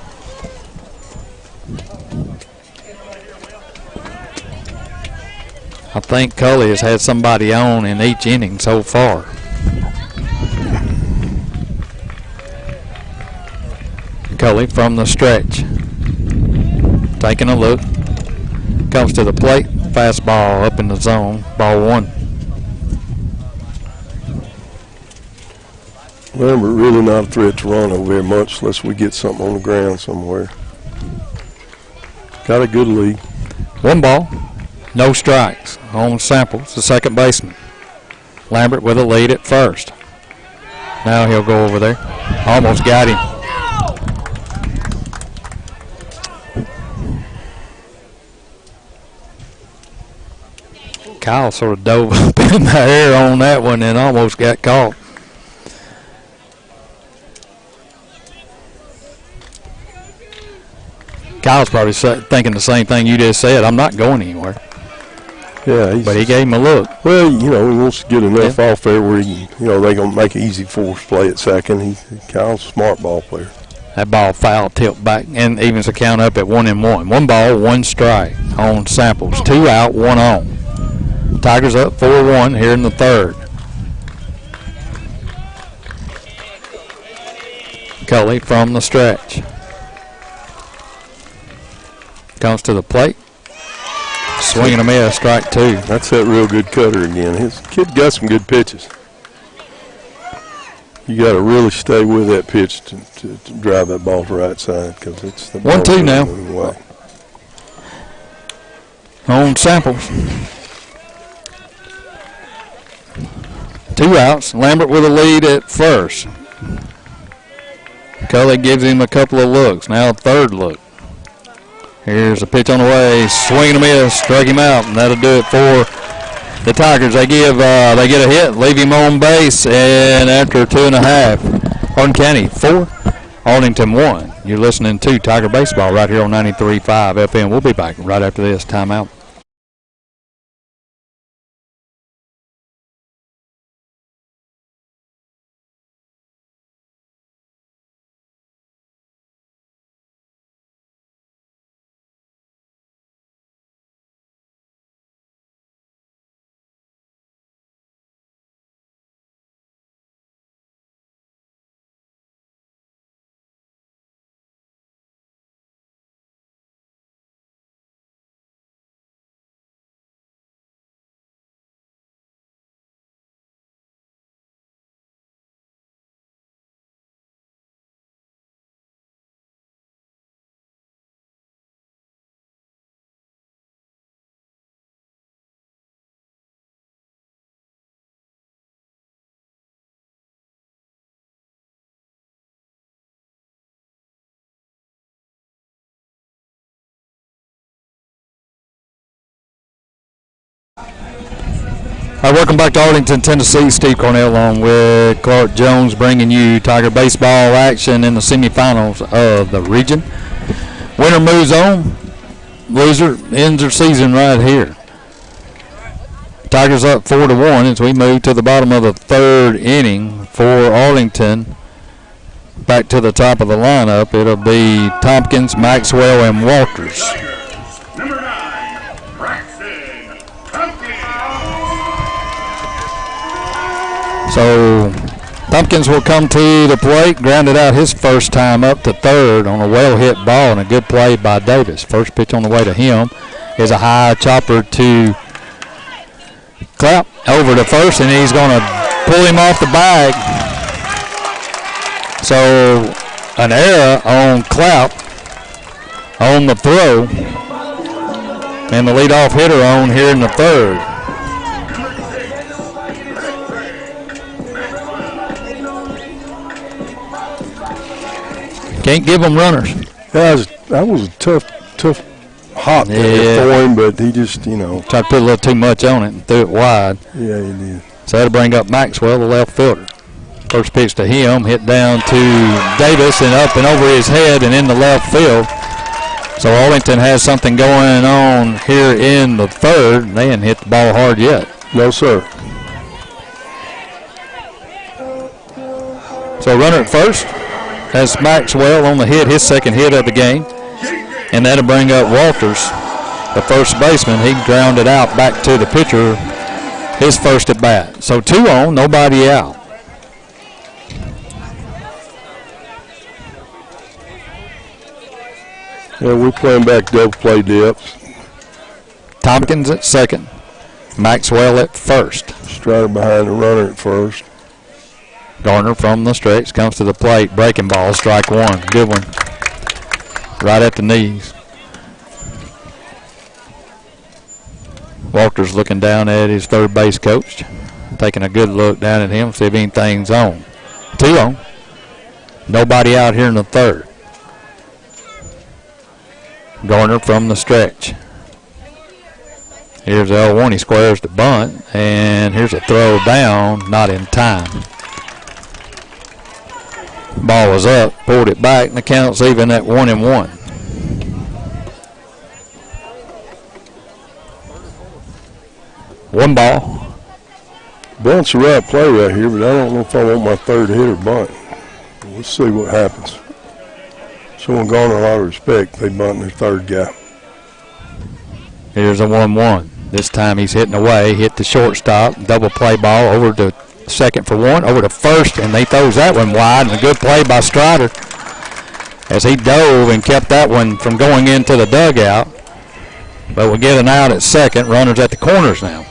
I think Cully has had somebody on in each inning so far. Cully from the stretch. Taking a look. Comes to the plate. Fastball up in the zone. Ball 1. Lambert really not a threat to run over there much unless we get something on the ground somewhere. Got a good lead. 1 ball. No strikes on Samples, the second baseman. Lambert with a lead at first. Now he'll go over there. Almost got him. Kyle sort of dove up in the air on that one and almost got caught. Kyle's probably thinking the same thing you just said. I'm not going anywhere. Yeah, but he gave him a look. Well, he wants to get enough off there where they're going to make it easy for us play at second. Kyle's a smart ball player. That ball foul tipped back and evens the count up at 1-1. 1 ball, 1 strike on Samples. 2 out, 1 on. Tigers up 4-1 here in the third. Cully from the stretch. Comes to the plate. Swing and a miss, strike 2. That's that real good cutter again. His kid got some good pitches. You got to really stay with that pitch to drive that ball to the right side because it's the 1-2 now. On Samples. 2 outs. Lambert with a lead at first. Cully gives him a couple of looks. Now 3rd look. Here's a pitch on the way. Swing and a miss. Struck him out, and that'll do it for the Tigers. They get a hit, leave him on base, and after 2.5, Hardin County 4, Arlington 1. You're listening to Tiger Baseball right here on 93.5 FM. We'll be back right after this timeout. All right, welcome back to Arlington, Tennessee. Steve Cornell along with Clark Jones bringing you Tiger baseball action in the semifinals of the region. Winner moves on. Loser ends their season right here. Tigers up 4-1 as we move to the bottom of the third inning for Arlington. Back to the top of the lineup, it'll be Tompkins, Maxwell, and Walters. Number 9, Braxton Tompkins. So Tompkins will come to the plate, grounded out his first time up to third on a well-hit ball and a good play by Davis. First pitch on the way to him is a high chopper to Clapp over to first, and he's going to pull him off the bag. So an error on Clapp on the throw, and the leadoff hitter on here in the third. Can't give them runners. Yeah, that was a tough hop there for him, but he just, tried to put a little too much on it and threw it wide. Yeah, he did. So that'll bring up Maxwell, the left fielder. First pitch to him, hit down to Davis and up and over his head and in the left field. So Arlington has something going on here in the third. They hadn't hit the ball hard yet. No, sir. So runner at first. That's Maxwell on the hit, his second hit of the game. And that'll bring up Walters, the first baseman. He grounded out back to the pitcher, his first at bat. So 2 on, nobody out. Yeah, we're playing back double play depth. Tompkins at second, Maxwell at first. Strider behind the runner at first. Garner from the stretch comes to the plate. Breaking ball, strike one. Good one. Right at the knees. Walters looking down at his third base coach. Taking a good look down at him, see if anything's on. 2 on. Nobody out here in the third. Garner from the stretch. Here's L1. He squares the bunt. And here's a throw down. Not in time. Ball was up, pulled it back, and the count's even at 1-1. One ball. Bunt's the right play right here, but I don't know if I want my third hitter bunt. We'll see what happens. Showing Garner a lot of respect. They bunting their third guy. Here's a 1-1. This time he's hitting away, hit the shortstop, double play ball over to second for one, over to first, and they throws that one wide, and a good play by Strider as he dove and kept that one from going into the dugout. But we'll get an out at second. Runners at the corners now.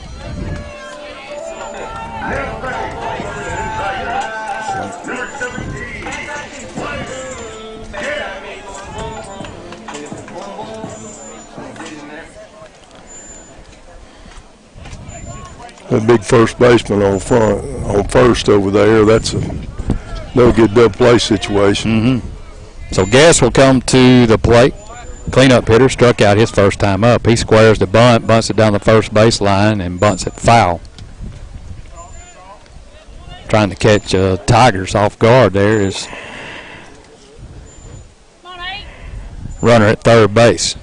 That big first baseman on first over there. That's a no good double play situation. So Gass will come to the plate. Cleanup hitter, struck out his first time up. He squares the bunt, bunts it down the first base line, and bunts it foul. Trying to catch Tigers off guard there is runner at third base.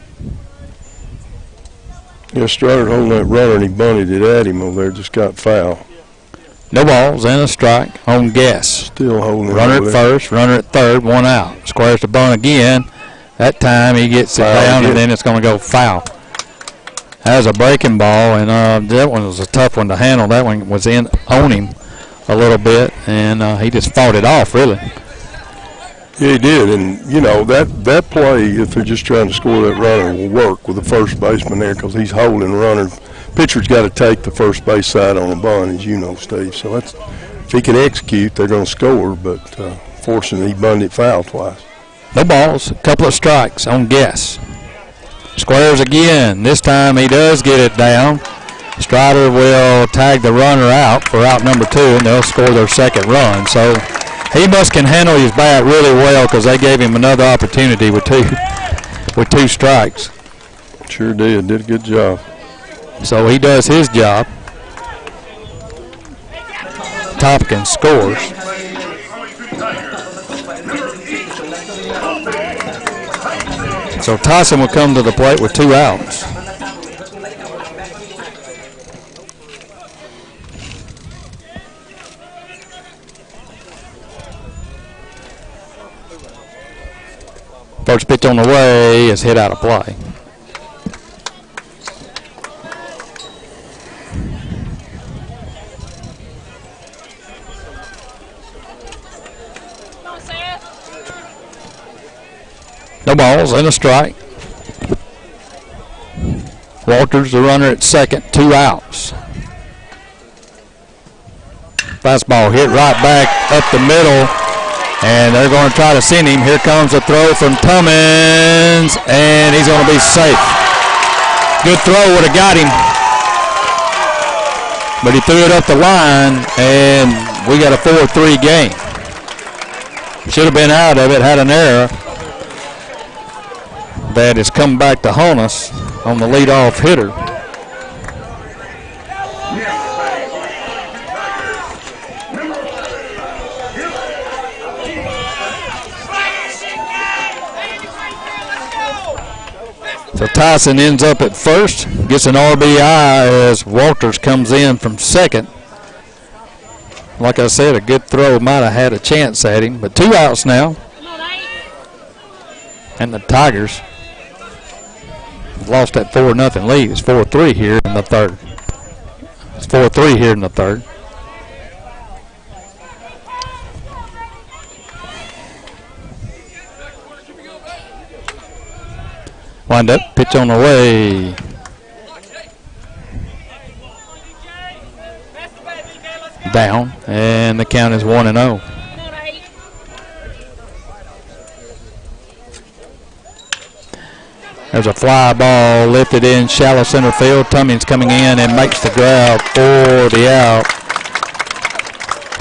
Yeah, Strider holding that runner, and he bunted it at him over there, just got foul. No balls and a strike on Gass. Still holding it. Runner over at there. first, runner at third, one out. Squares the bunt again. That time he gets it down, and then it's going to go foul. That was a breaking ball, and that one was a tough one to handle. That one was in on him a little bit, and he just fought it off, really. Yeah, he did, and that play, if they're just trying to score that runner, will work with the first baseman there because he's holding the runner. Pitcher's got to take the first base side on a bunt, as you know, Steve. So that's, if he can execute, they're going to score. But fortunately, he bunted it foul twice. No balls, a couple of strikes on Guess. Squares again. This time he does get it down. Strider will tag the runner out for out number 2, and they'll score their second run. So he can handle his bat really well because they gave him another opportunity with two strikes. Sure did a good job. So he does his job. Tompkins scores. So Tyson will come to the plate with 2 outs. First pitch on the way is hit out of play. No balls and a strike. Walters, the runner at second, 2 outs. Fastball hit right back up the middle, and they're going to try to send him. Here comes a throw from Tummins, and he's going to be safe. Good throw, would have got him. But he threw it up the line, and we got a 4-3 game. Should have been out of it, had an error. That has come back to haunt us on the leadoff hitter. So Tyson ends up at first, gets an RBI as Walters comes in from second. Like I said, a good throw, might have had a chance at him, but 2 outs now. And the Tigers lost that 4-0 lead. It's 4-3 here in the third. It's 4-3 here in the third. Wind up, pitch on the way. Down, and the count is 1-0. There's a fly ball lifted in shallow center field. Tummins coming in and makes the grab for the out.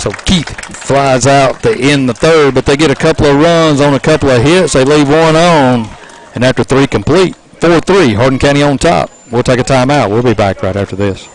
So Keith flies out to end the third, but they get a couple of runs on a couple of hits. They leave 1 on, and after 3 complete, 4-3, Hardin County on top. We'll take a timeout. We'll be back right after this.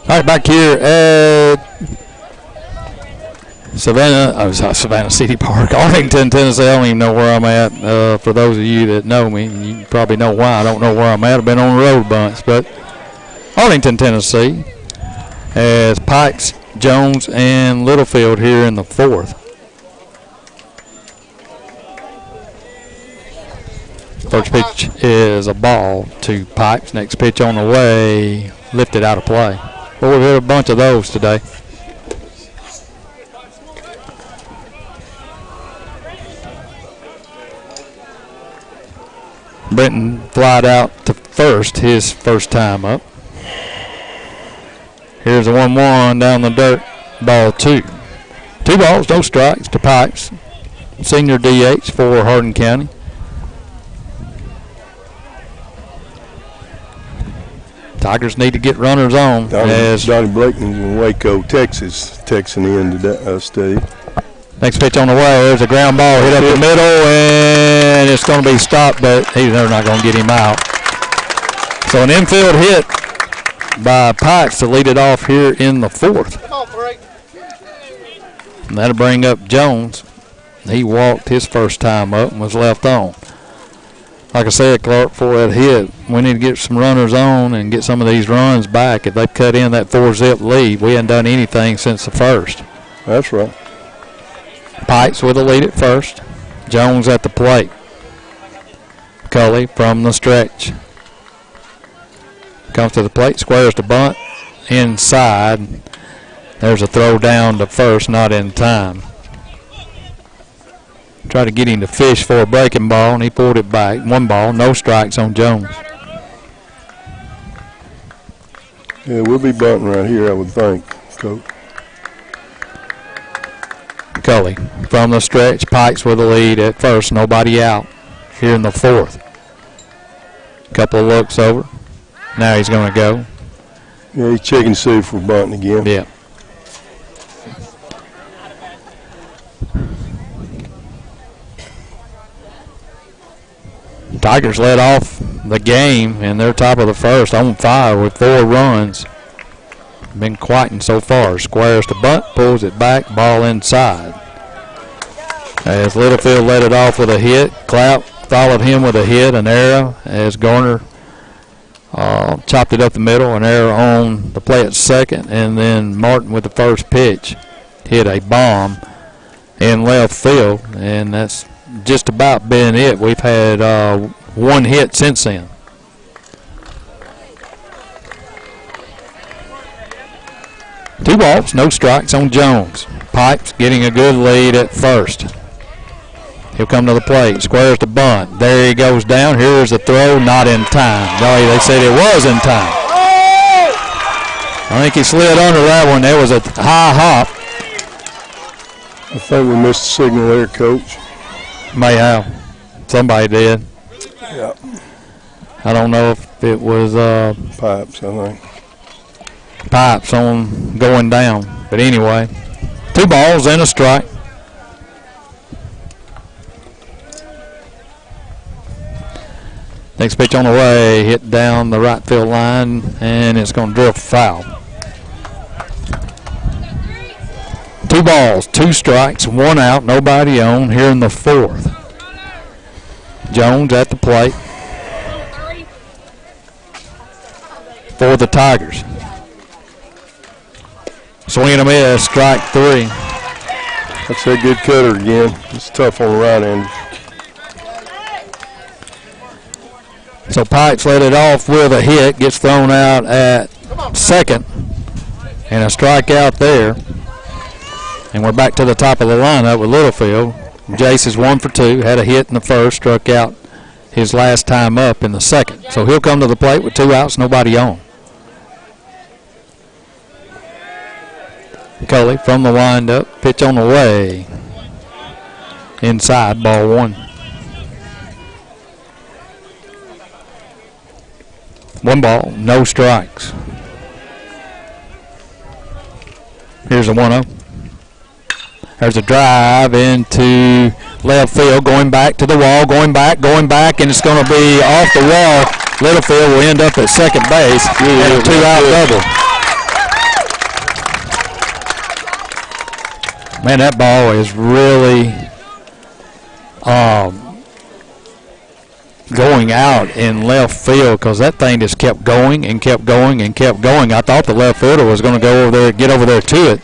All right, back here at Savannah City Park, Arlington, Tennessee. I don't even know where I'm at. For those of you that know me, you probably know why I don't know where I'm at. I've been on the road a bunch, but Arlington, Tennessee, as Pikes, Jones, and Littlefield here in the fourth. First pitch is a ball to Pikes. Next pitch on the way, lifted out of play. Well, we've had a bunch of those today. Brenton flied out to first, his first time up. Here's a 1-1 down the dirt, ball 2. 2 balls, no strikes to Pipes, senior DH for Hardin County. Tigers need to get runners on. Donnie Blakeney's in Waco, Texas, texting in today, Steve. Next pitch on the way. There's a ground ball hit up the middle, and it's going to be stopped, but they're not going to get him out. So an infield hit by Pikes to lead it off here in the 4th. And that'll bring up Jones. He walked his first time up and was left on. Like I said, Clark, for that hit, we need to get some runners on and get some of these runs back. If they cut in that 4-zip lead, we hadn't done anything since the first. That's right. Pikes with the lead at first. Jones at the plate. Cully from the stretch. Comes to the plate, squares the bunt inside. There's a throw down to first, not in time. Tried to get him to fish for a breaking ball, and he pulled it back. 1 ball, no strikes on Jones. Yeah, we'll be bunting right here, I would think, Coach. Cully from the stretch. Pikes with the lead at first, nobody out here in the 4th. Couple of looks over. Now he's going to go. Yeah, he's checking to see if we're bunting again. Yeah. Tigers led off the game in their top of the first on 5 with 4 runs. Been quieting so far. Squares to bunt, pulls it back, ball inside. As Littlefield led it off with a hit, Clout followed him with a hit, an error, as Garner chopped it up the middle, an error on the play at second, and then Martin with the first pitch hit a bomb in left field, and that's just about been it. We've had 1 hit since then. Two balls, no strikes on Jones. Pipes getting a good lead at first. He'll come to the plate, squares the bunt. There he goes down. Here's the throw, not in time. No, they said it was in time. I think he slid under that one. There was a high hop. I think we missed the signal there, Coach. May have. Somebody did. Yeah. I don't know if it was Pipes, I think. Pipes on going down. But anyway, 2 balls and a strike. Next pitch on the way, hit down the right field line, and it's going to drift foul. 2 balls, 2 strikes, 1 out, nobody on here in the 4th. Jones at the plate for the Tigers. Swing and a miss, strike 3. That's a good cutter again. It's tough on the right end. So Pikes let it off with a hit, gets thrown out at second, and a strikeout there. And we're back to the top of the lineup with Littlefield. Jace is 1 for 2, had a hit in the first, struck out his last time up in the second. So he'll come to the plate with 2 outs, nobody on. Cully from the windup, pitch on the way. Inside, ball 1. 1 ball, no strikes. Here's a 1-0. There's a drive into left field, going back to the wall, going back, and it's going to be off the wall. Littlefield will end up at second base and a 2-out double. Man, that ball is really going out in left field because that thing just kept going and kept going and kept going. I thought the left fielder was going to go over there, get over there to it,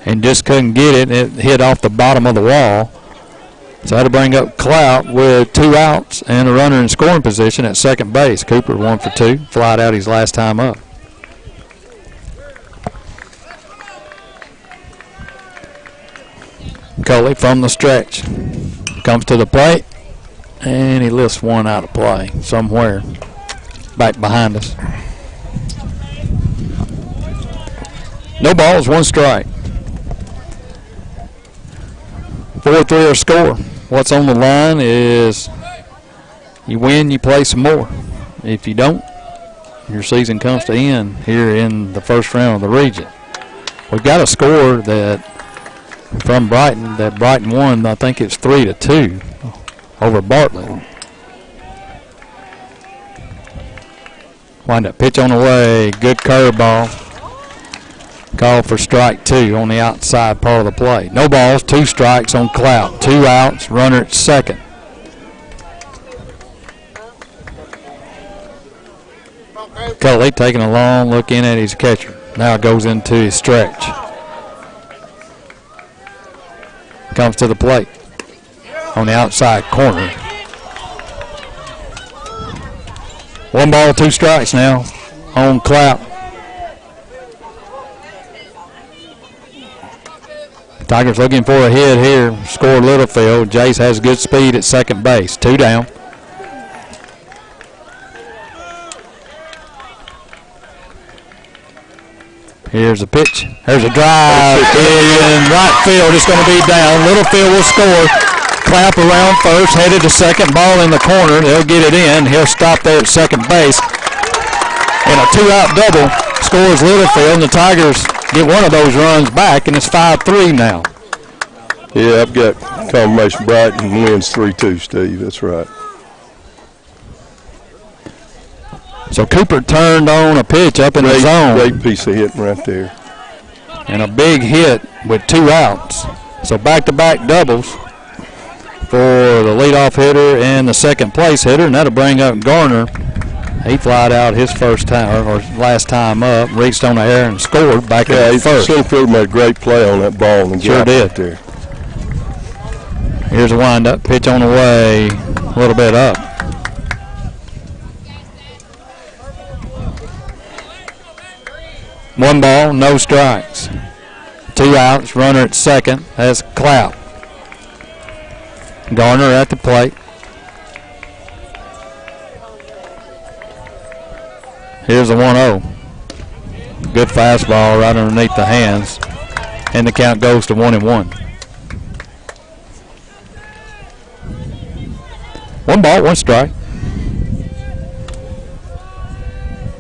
and just couldn't get it. It hit off the bottom of the wall. So I had to bring up Clout with 2 outs and a runner in scoring position at second base. Cooper 1 for 2, flied out his last time up. Coley from the stretch comes to the plate, And he lifts one out of play somewhere back behind us. No balls, 1 strike. 4-3 our score. What's on the line is you win, you play some more. If you don't, your season comes to end here in the first round of the region. We've got a score that from Brighton that Brighton won. I think it's 3-2 over Bartlett. Wind up pitch on the way. Good curveball. Call for strike 2 on the outside part of the play. No balls, 2 strikes on Clout. 2 outs, runner at second. Culley taking a long look in at his catcher. Now goes into his stretch. Comes to the plate on the outside corner. 1 ball, 2 strikes now on Clout. Tigers looking for a hit here. Score Littlefield. Jace has good speed at second base. 2 down. Here's a pitch. There's a drive in right field. It's going to be down. Littlefield will score. Clap around first, headed to second. Ball in the corner. They'll get it in. He'll stop there at second base. And a 2-out double scores Littlefield, and the Tigers get one of those runs back, and it's 5-3 now. Yeah, I've got confirmation Brighton wins 3-2, Steve. That's right. So Cooper turned on a pitch up in the zone. Great piece of hitting right there. And a big hit with 2 outs. So back-to-back doubles for the leadoff hitter and the second place hitter, and that'll bring up Garner. He flied out his first time, or last time up, reached on the air and scored back at first. Centerfield made a great play on that ball and sure did. Right there. Here's a wind-up pitch on the way, a little bit up. One ball, no strikes. 2 outs, runner at second. That's Clout. Garner at the plate. Here's a 1-0. Good fastball right underneath the hands. And the count goes to 1-1. 1 ball, 1 strike.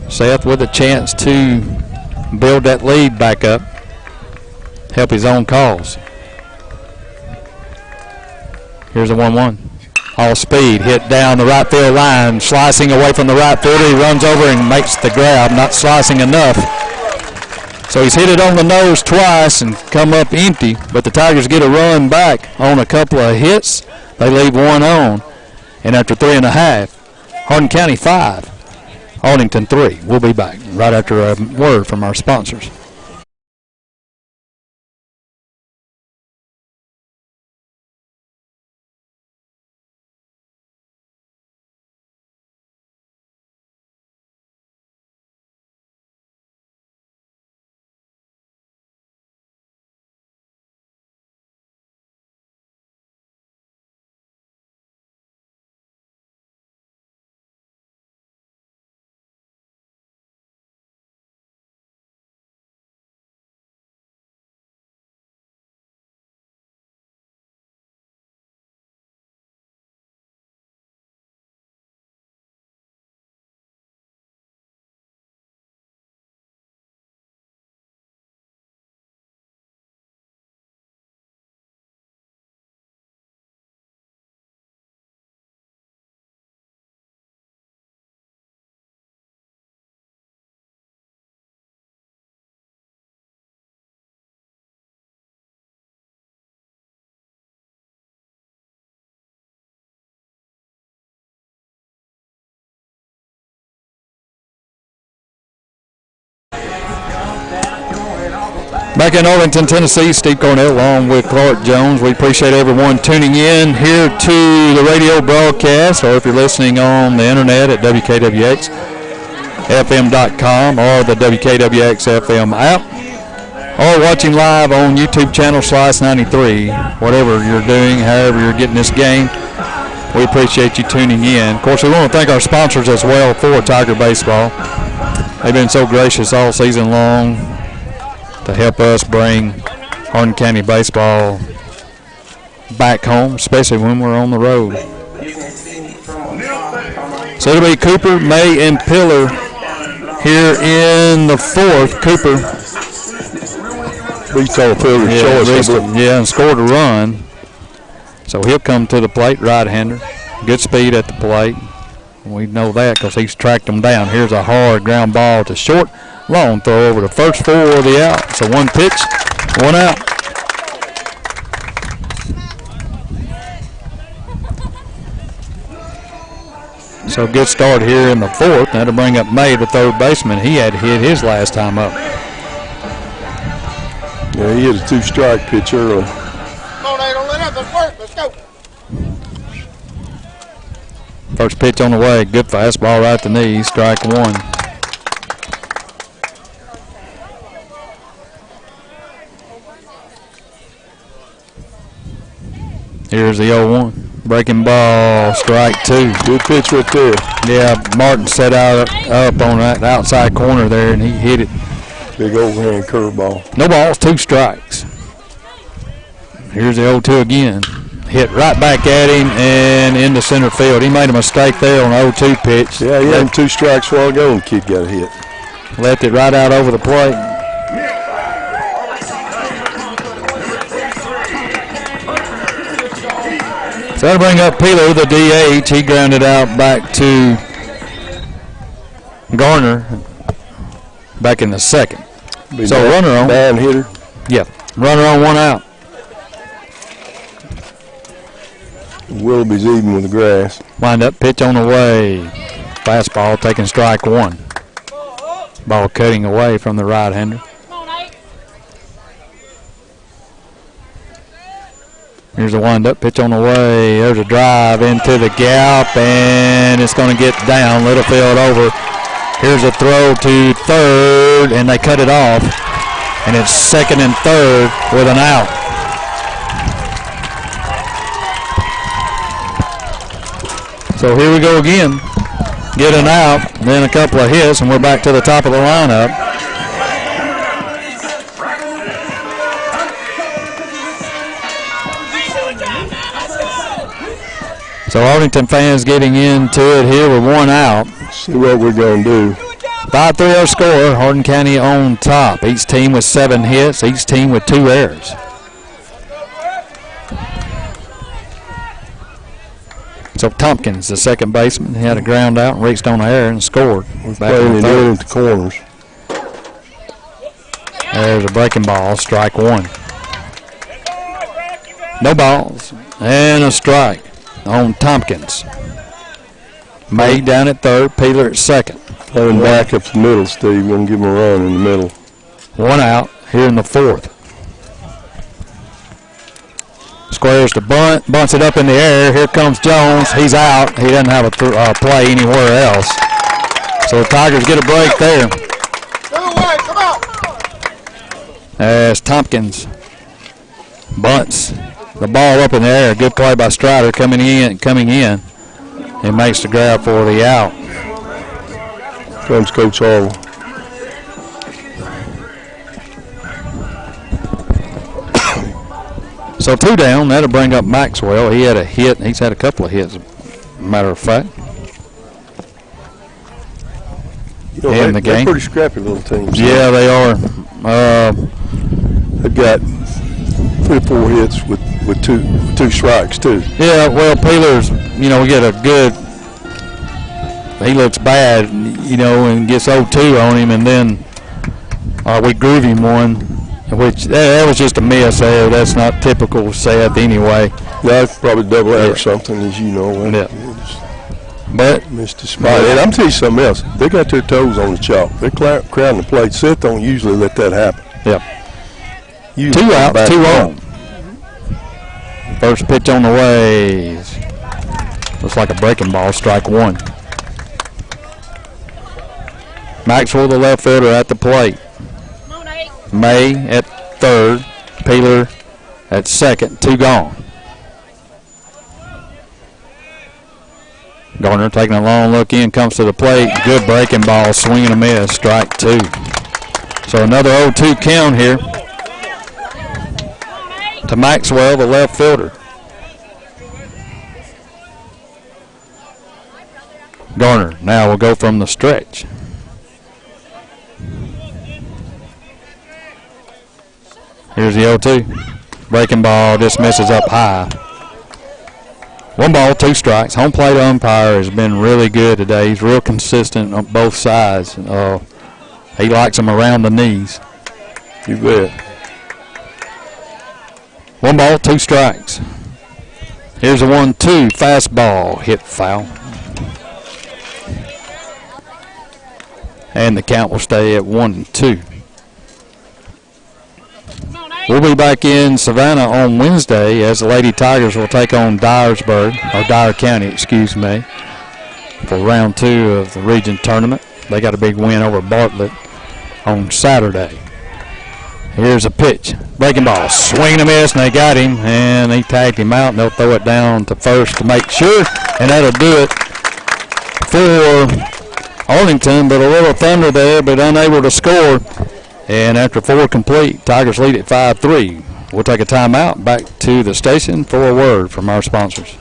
Seth with a chance to build that lead back up. Help his own cause. Here's a 1-1. All speed, hit down the right field line, slicing away from the right fielder. He runs over and makes the grab, not slicing enough. So he's hit it on the nose twice and come up empty, but the Tigers get a run back on a couple of hits. They leave 1 on. And after 3.5, Hardin County 5, Arlington 3. We'll be back right after a word from our sponsors. Back in Arlington, Tennessee, Steve Cornell along with Clark Jones. We appreciate everyone tuning in here to the radio broadcast, or if you're listening on the internet at WKWXFM.com or the WKWX-FM app, or watching live on YouTube channel Slice 93, whatever you're doing, however you're getting this game. We appreciate you tuning in. Of course, we want to thank our sponsors as well for Tiger Baseball. They've been so gracious all season long to help us bring Hardin County baseball back home, especially when we're on the road. So it'll be Cooper, May, and Pillar here in the fourth. Cooper reached on Pillar's choice. And scored a run. So he'll come to the plate, right-hander. Good speed at the plate. We know that because he's tracked them down. Here's a hard ground ball to short. Long throw over the first 4 of the out. So 1 pitch, 1 out. So good start here in the fourth. That'll bring up May, the third baseman. He had hit his last time up. Yeah, he hit a 2-strike pitch early. Come on, don't let up. Let's work. Let's go. First pitch on the way. Good fastball right to knee. Strike 1. Here's the 0-1. Breaking ball, strike 2. Good pitch right there. Yeah, Martin set out up on that outside corner there, and he hit it. Big overhand curveball. No balls, 2 strikes. Here's the 0-2 again. Hit right back at him and into center field. He made a mistake there on the 0-2 pitch. Yeah, he had 2 strikes a while ago, and the kid got a hit. Left it right out over the plate. So that'll bring up Peeler, the DH. He grounded out back to Garner back in the second. So runner on. Bad hitter. Yeah, runner on, 1 out. Willoughby's even with the grass. Wind up, pitch on the way. Fastball taking strike 1. Ball cutting away from the right-hander. Here's a wind-up pitch on the way. There's a drive into the gap, and it's going to get down. Littlefield over. Here's a throw to third, and they cut it off. And it's second and third with an out. So here we go again. Get an out, then a couple of hits, and we're back to the top of the lineup. So Arlington fans getting into it here with 1 out. See what we're going to do. 5-3 our score. Hardin County on top. Each team with 7 hits. Each team with 2 errors. So Tompkins, the second baseman, he had a ground out and reached on the air and scored. We're playing it in at the corners. There's a breaking ball. Strike 1. No balls and a strike on Tompkins. May down at third, Peeler at second. Playing back up the middle, Steve. We're going to give him a run in the middle. 1 out here in the fourth. Squares to bunt, bunts it up in the air. Here comes Jones. He's out. He doesn't have a play anywhere else. So the Tigers get a break there. Come on. As Tompkins bunts the ball up in the air. Good play by Strider coming in. He makes the grab for the out. Comes Coach Harwell. So 2 down. That'll bring up Maxwell. He had a hit. He's had a couple of hits, matter of fact. You know, in the they're game. pretty scrappy little teams. Yeah, they are. They've got 3 or 4 hits with two strikes too. Yeah, well, Peeler's, we get a good, he looks bad, and gets 0-2 on him, and then we groove him one, which that was just a miss there. That's not typical Seth anyway. That's probably double A or something, as you know. Yeah. But missed a spot. And I'm telling you something else. They got their toes on the chalk. They're crowding the plate. Seth don't usually let that happen. Yeah. 2 out, 2 on. First pitch on the way. Looks like a breaking ball, strike 1. Maxwell, the left fielder, at the plate. May at third. Peeler at second. 2 gone. Gardner taking a long look in, comes to the plate. Good breaking ball, swing and a miss, strike 2. So another 0-2 count here to Maxwell, the left fielder. Garner now will go from the stretch. Here's the 0-2. Breaking ball just misses up high. 1 ball, 2 strikes. Home plate umpire has been really good today. He's real consistent on both sides. He likes them around the knees. You bet. 1 ball, 2 strikes. Here's a 1-2 fastball, hit foul. And the count will stay at 1-2. We'll be back in Savannah on Wednesday as the Lady Tigers will take on Dyer County, excuse me, for round 2 of the region tournament. They got a big win over Bartlett on Saturday. Here's a pitch. Breaking ball. Swing and a miss, and they got him, and he tagged him out, and they'll throw it down to first to make sure, and that'll do it for Arlington, but a little thunder there, but unable to score. And after 4 complete, Tigers lead at 5-3. We'll take a timeout. Back to the station for a word from our sponsors.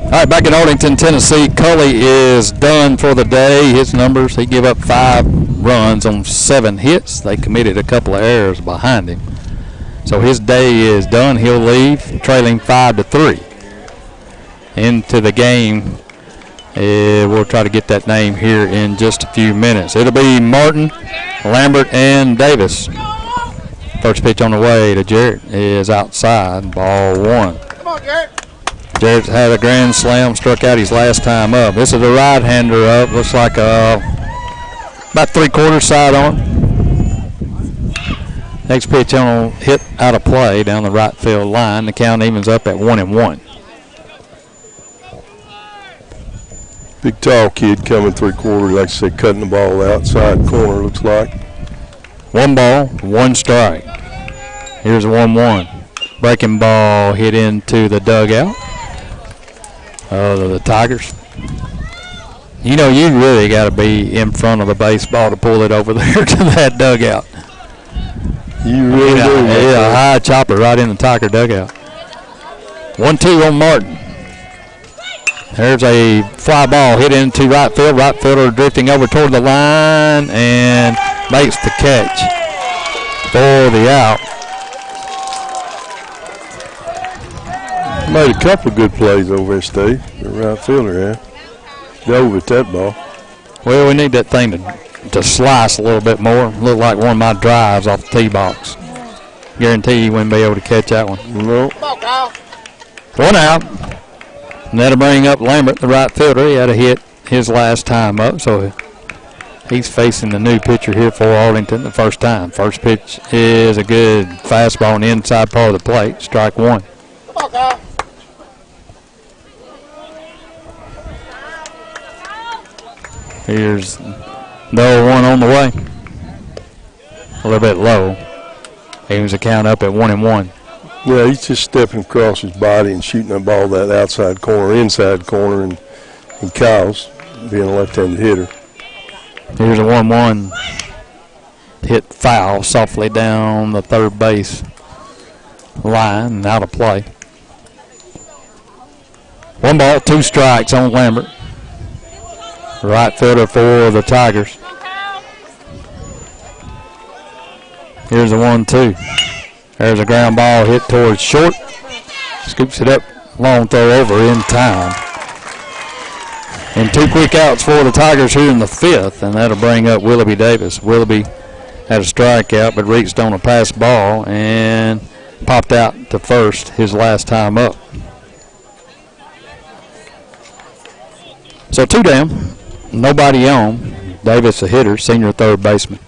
All right, back in Arlington, Tennessee, Cully is done for the day. His numbers, he gave up 5 runs on 7 hits. They committed a couple of errors behind him. So his day is done. He'll leave trailing 5-3 into the game. We'll try to get that name here in just a few minutes. It'll be Martin, Lambert, and Davis. First pitch on the way to Jarrett is outside, ball 1. Come on, Garrett. Jarrett's had a grand slam, struck out his last time up. This is a right-hander up, looks like about 3/4 side on. Next pitch on hit out of play down the right field line. The count evens up at 1-1. Big tall kid coming 3/4, like I said, cutting the ball outside corner, looks like. 1 ball, 1 strike. Here's a 1-1. Breaking ball hit into the dugout of the Tigers. You know, you really got to be in front of the baseball to pull it over there to that dugout. You really do. Yeah, a high chopper right in the Tiger dugout. 1-2 on Martin. There's a fly ball hit into right field. Right fielder drifting over toward the line and makes the catch for the out. Made a couple of good plays over there, Steve. The right fielder, dove at that ball. Well, we need that thing to slice a little bit more. Look like one of my drives off the tee box. Guarantee you wouldn't be able to catch that one. No. Come on, Kyle. 1 out. And that'll bring up Lambert, the right fielder. He had a hit his last time up, so He's facing the new pitcher here for Arlington the first time. First pitch is a good fastball on the inside part of the plate. Strike one. Come on, Kyle. Here's the 1 on the way. A little bit low. Evens the count up at 1-1. Yeah, he's just stepping across his body and shooting that ball that outside corner, inside corner, and Kyle's being a left-handed hitter. Here's a 1-1 hit foul softly down the third base line and out of play. 1 ball, 2 strikes on Lambert. Right fielder for the Tigers. Here's a 1-2. There's a ground ball hit towards short. Scoops it up, long throw over in time. And 2 quick outs for the Tigers here in the 5th, and that'll bring up Willoughby Davis. Willoughby had a strikeout but reached on a pass ball and popped out to first his last time up. So 2 down, nobody on. Davis a hitter, senior third baseman.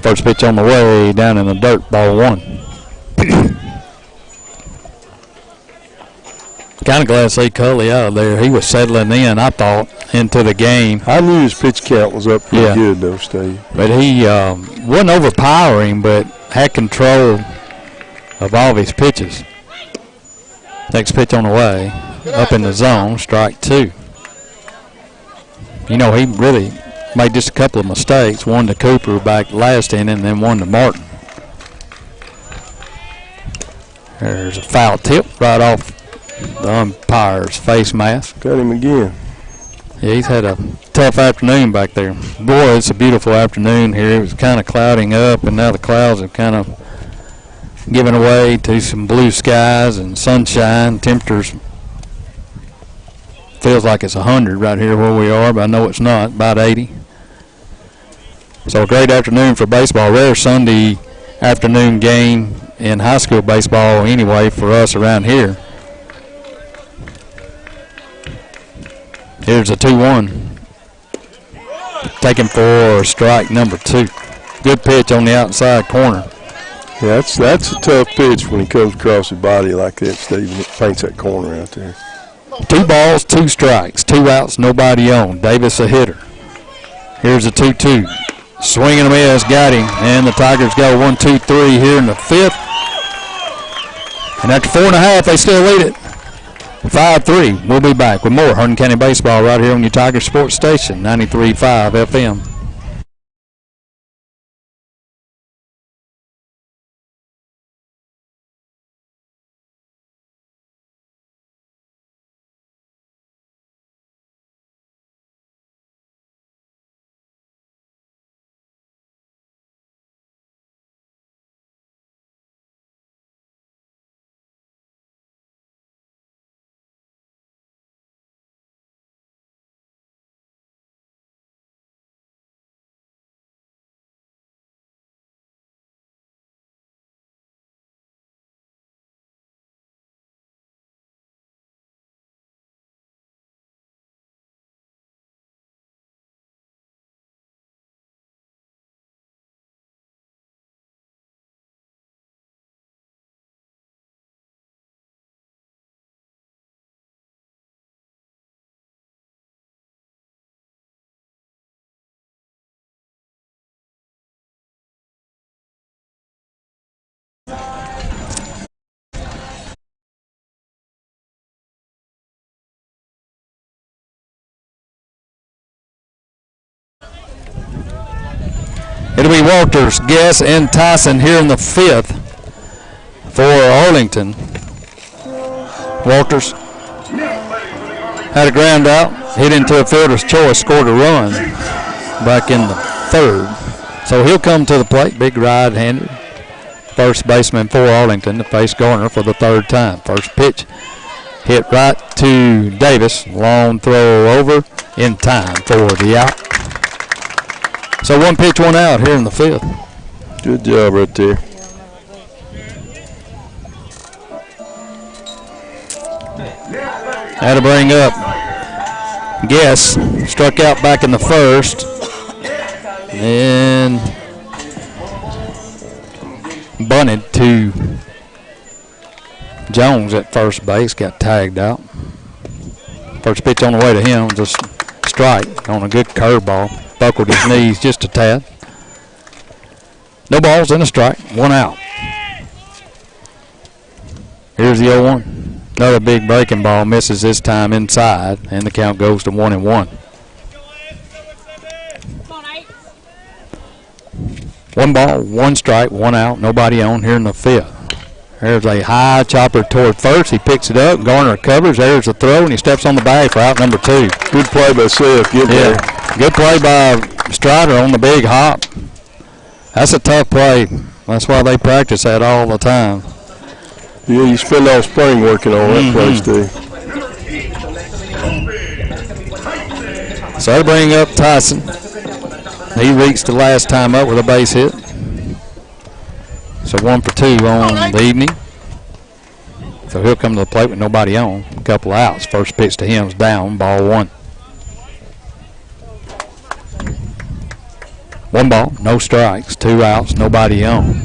First pitch on the way, down in the dirt, ball 1. Kind of glad to see Cully out of there. He was settling in, I thought, into the game. I knew his pitch count was up pretty good, though, Steve. But he wasn't overpowering, but had control of all of his pitches. Next pitch on the way, up in the zone, strike 2. You know, he really made just a couple of mistakes. One to Cooper back last inning, and then one to Martin. There's a foul tip right off the umpire's face mask. Got him again. Yeah, he's had a tough afternoon back there. Boy, it's a beautiful afternoon here. It was kind of clouding up, and now the clouds have kind of given away to some blue skies and sunshine. Temperatures feels like it's 100 right here where we are, but I know it's not, about 80. So a great afternoon for baseball. Rare Sunday afternoon game in high school baseball anyway for us around here. Here's a 2-1. Taken for strike number 2. Good pitch on the outside corner. Yeah, that's a tough pitch when he comes across his body like that, Steve, and it paints that corner out there. 2 balls, 2 strikes, 2 outs, nobody on. Davis a hitter. Here's a 2-2. Swing and a miss, got him. And the Tigers go 1-2-3 here in the 5th. And after 4.5, they still lead it. 5-3. We'll be back with more Hardin County baseball right here on your Tiger Sports Station, 93.5 FM. It'll be Walters, Guess, and Tyson here in the 5th for Arlington. Walters had a ground out, hit into a fielder's choice, scored a run back in the 3rd. So he'll come to the plate, big right-handed first baseman for Arlington to face Garner for the 3rd time. First pitch hit right to Davis, long throw over in time for the out. So 1 pitch, 1 out here in the 5th. Good job right there. That'll bring up Guess. Struck out back in the first. And bunted to Jones at first base. Got tagged out. First pitch on the way to him was a strike on a good curveball. Buckled his knees just a tad. No balls and a strike. One out. Here's the 0-1. Another big breaking ball, misses this time inside, and the count goes to 1-1. 1 ball, 1 strike, 1 out, nobody on here in the 5th. There's a high chopper toward first. He picks it up. Garner recovers. There's a throw, and he steps on the bag for out number 2. Good play by Seth. Get there. Good play by Strider on the big hop. That's a tough play. That's why they practice that all the time. Yeah, you spend all spring working on that place, too. So that'll bring up Tyson. He reached the last time up with a base hit. So 1 for 2 on the evening. So he'll come to the plate with nobody on. A couple of outs. First pitch to him is down, ball 1. 1 ball, no strikes, 2 outs, nobody on.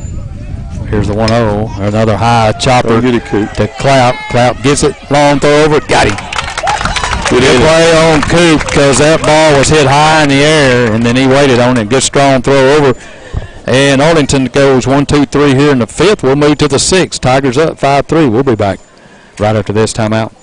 Here's the 1-0. Another high chopper to Clout. Clout gets it, long throw over it, got him. Good play on Coop because that ball was hit high in the air, and then he waited on it. Good strong throw over. And Arlington goes 1-2-3 here in the 5th. We'll move to the 6th. Tigers up 5-3. We'll be back right after this timeout.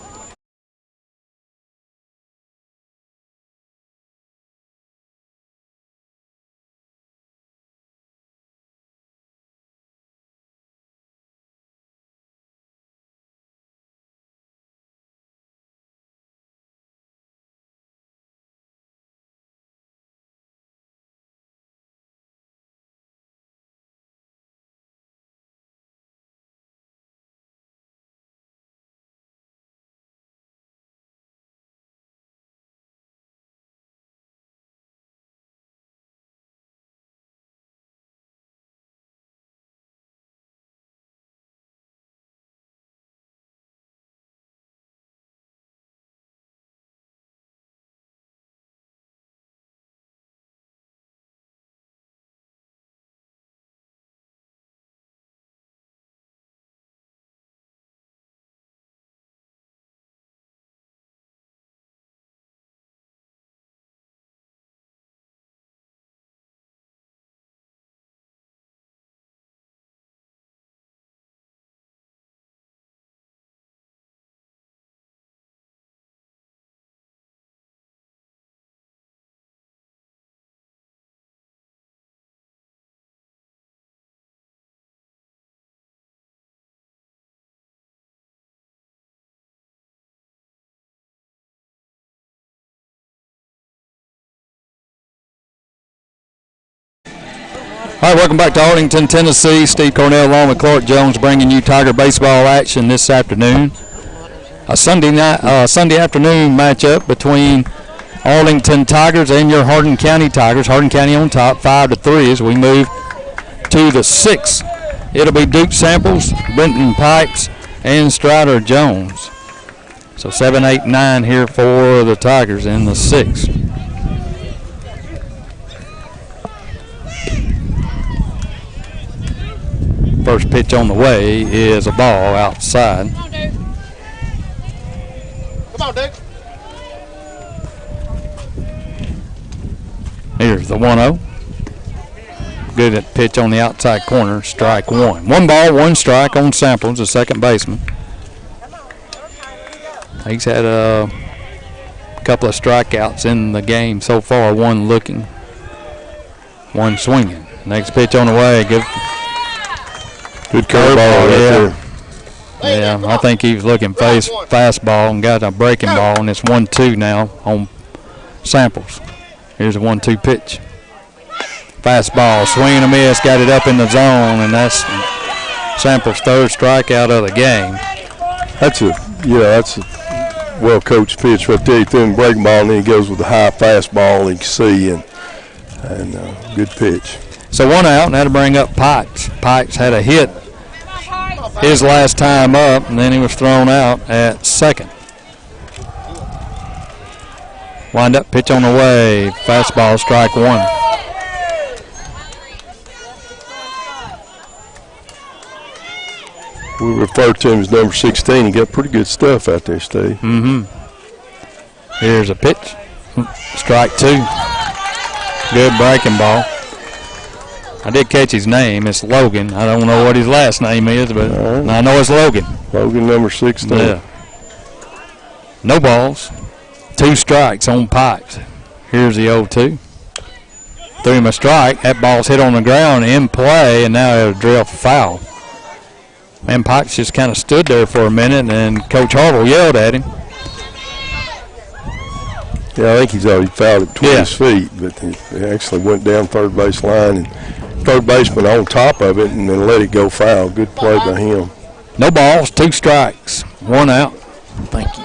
All right, welcome back to Arlington, Tennessee. Steve Cornell along with Clark Jones bringing you Tiger baseball action this afternoon. A Sunday afternoon matchup between Arlington Tigers and your Hardin County Tigers. Hardin County on top, 5-3 as we move to the 6th. It'll be Duke Samples, Brenton Pikes, and Strider Jones. So 7, 8, 9 here for the Tigers in the 6th. First pitch on the way is a ball outside. Come on, Dick. Here's the 1-0. Good at pitch on the outside corner, strike 1. 1 ball, 1 strike on Samples, the second baseman. He's had a couple of strikeouts in the game so far, 1 looking, 1 swinging. Next pitch on the way, good curveball right there. Yeah, I think he was looking fastball and got a breaking ball, and it's 1-2 now on Samples. Here's a 1-2 pitch. Fastball, swing and a miss, got it up in the zone, and that's Samples' 3rd strikeout of the game. That's a well-coached pitch right there. He threw him breaking ball, and then he goes with the high fastball, you can see, and good pitch. So 1 out, and that'll bring up Pikes. Pikes had a hit his last time up, and then he was thrown out at second. Wind up, pitch on the way. Fastball, strike one. We refer to him as number 16. He got pretty good stuff out there, Steve. Here's a pitch. Strike two. Good breaking ball. I did catch his name. It's Logan. I don't know what his last name is, but I know it's Logan. Logan, number 16. Yeah. No balls. 2 strikes on Pikes. Here's the 0-2. Threw him a strike. That ball's hit on the ground in play, and now it'll drill for foul. Man, Pikes just kind of stood there for a minute, and Coach Harville yelled at him. Yeah, I think he's already fouled it between his feet, but he actually went down third base line, and third baseman on top of it, and then let it go foul. Good play by him. No balls, 2 strikes, 1 out. Thank you.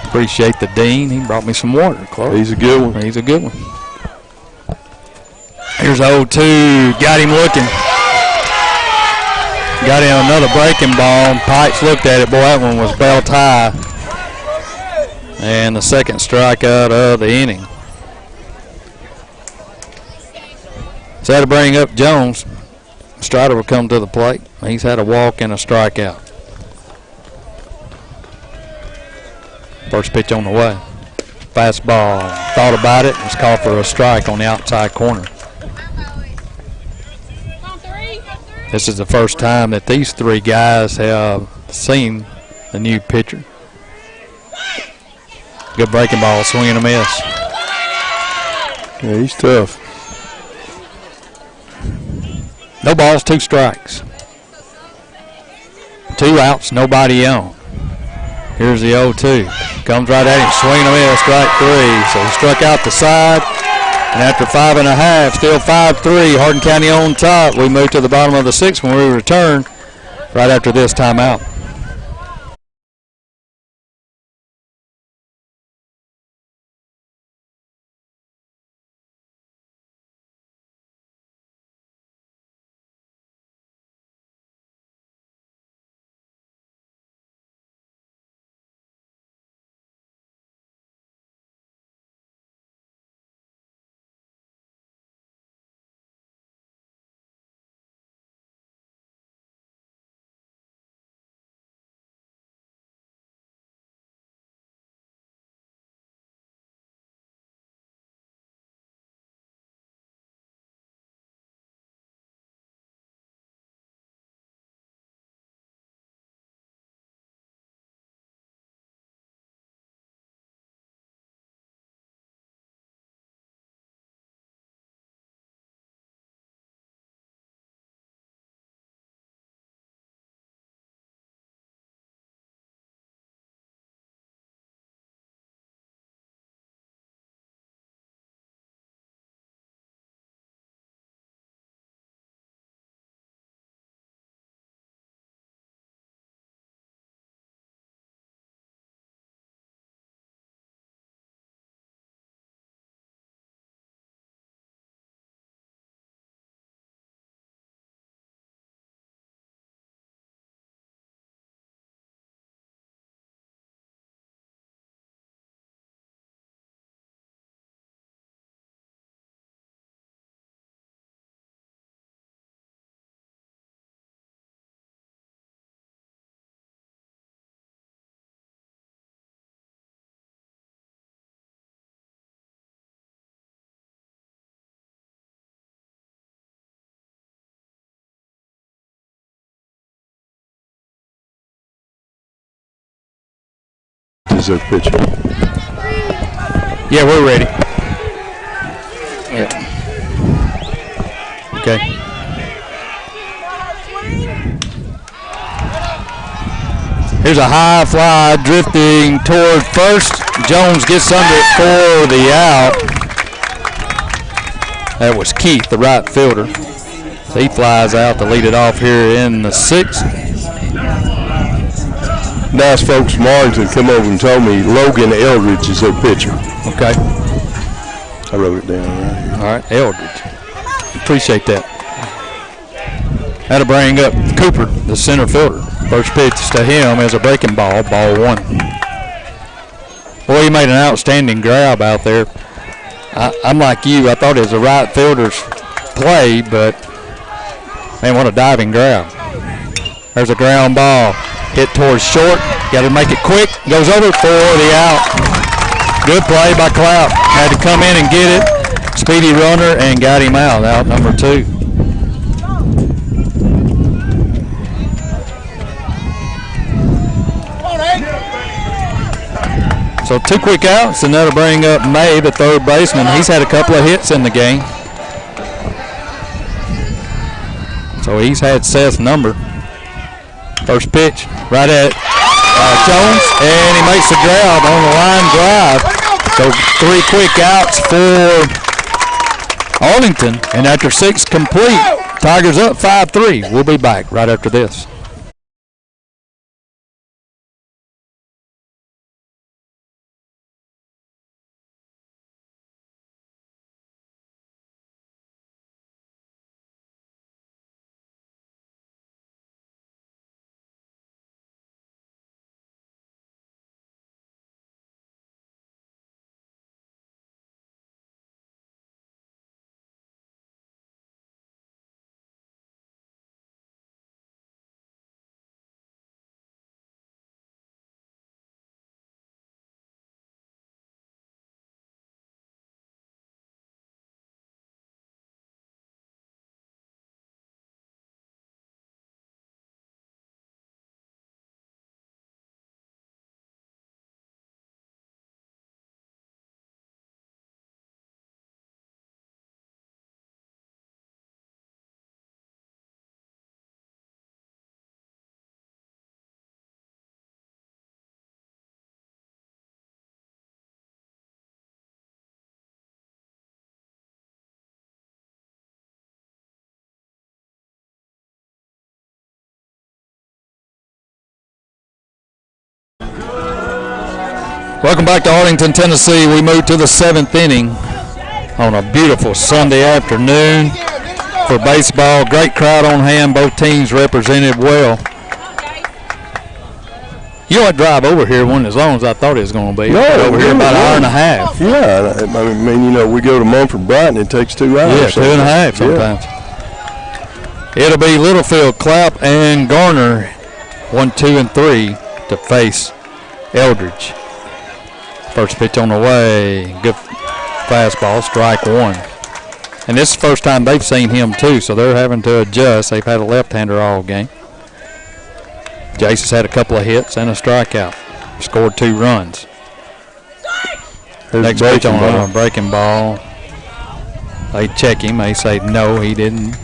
Appreciate the dean. He brought me some water, Clark. He's a good one. He's a good one. Here's 0-2. Got him looking. Got him another breaking ball. Pikes looked at it. Boy, that one was belt high. And the second strikeout of the inning. So that'll bring up Jones. Strider will come to the plate. He's had a walk and a strikeout. First pitch on the way. Fastball. Thought about it. Was called for a strike on the outside corner. This is the first time that these 3 guys have seen the new pitcher. Good breaking ball, swing and a miss. Yeah, he's tough. No balls, 2 strikes. 2 outs, nobody on. Here's the 0-2. Comes right at him, swing and a miss, strike 3. So he struck out the side. And after 5.5, still 5-3, Hardin County on top. We move to the bottom of the 6th when we return right after this timeout. Is their pitcher. Yeah, we're ready. Yeah. Okay. Here's a high fly drifting toward first. Jones gets under it for the out. That was Keith, the right fielder. So he flies out to lead it off here in the 6th. Nice folks from Arlington come over and told me Logan Eldridge is their pitcher. Okay. I wrote it down right here. All right, Eldridge. Appreciate that. That'll bring up Cooper, the center fielder. First pitch to him is a breaking ball, ball 1. Well, he made an outstanding grab out there. I'm like you. I thought it was a right fielder's play, but, man, what a diving grab. There's a ground ball. Hit towards short. Got to make it quick. Goes over for the out. Good play by Clapp. Had to come in and get it. Speedy runner and got him out number 2. So 2 quick outs, and that'll bring up May, the third baseman. He's had a couple of hits in the game. So he's had Seth's number. First pitch, right at Jones, and he makes the grab on the line drive. So 3 quick outs for Arlington, and after 6 complete, Tigers up 5-3. We'll be back right after this. Welcome back to Arlington, Tennessee. We move to the 7th inning on a beautiful Sunday afternoon for baseball. Great crowd on hand. Both teams represented well. You don't drive over here one as long as I thought it was going to be. No, over here about an hour and a half. Yeah, I mean, you know, we go to Mumford Brighton, it takes 2 hours. Yeah, 2.5 sometimes. Yeah. It'll be Littlefield, Clapp, and Garner, 1, 2, and 3 to face Eldridge. First pitch on the way, good fastball, strike 1. And this is the first time they've seen him too, so they're having to adjust. They've had a left-hander all game. Jason's had a couple of hits and a strikeout. Scored 2 runs. Next pitch on a breaking ball. They check him. They say no, he didn't.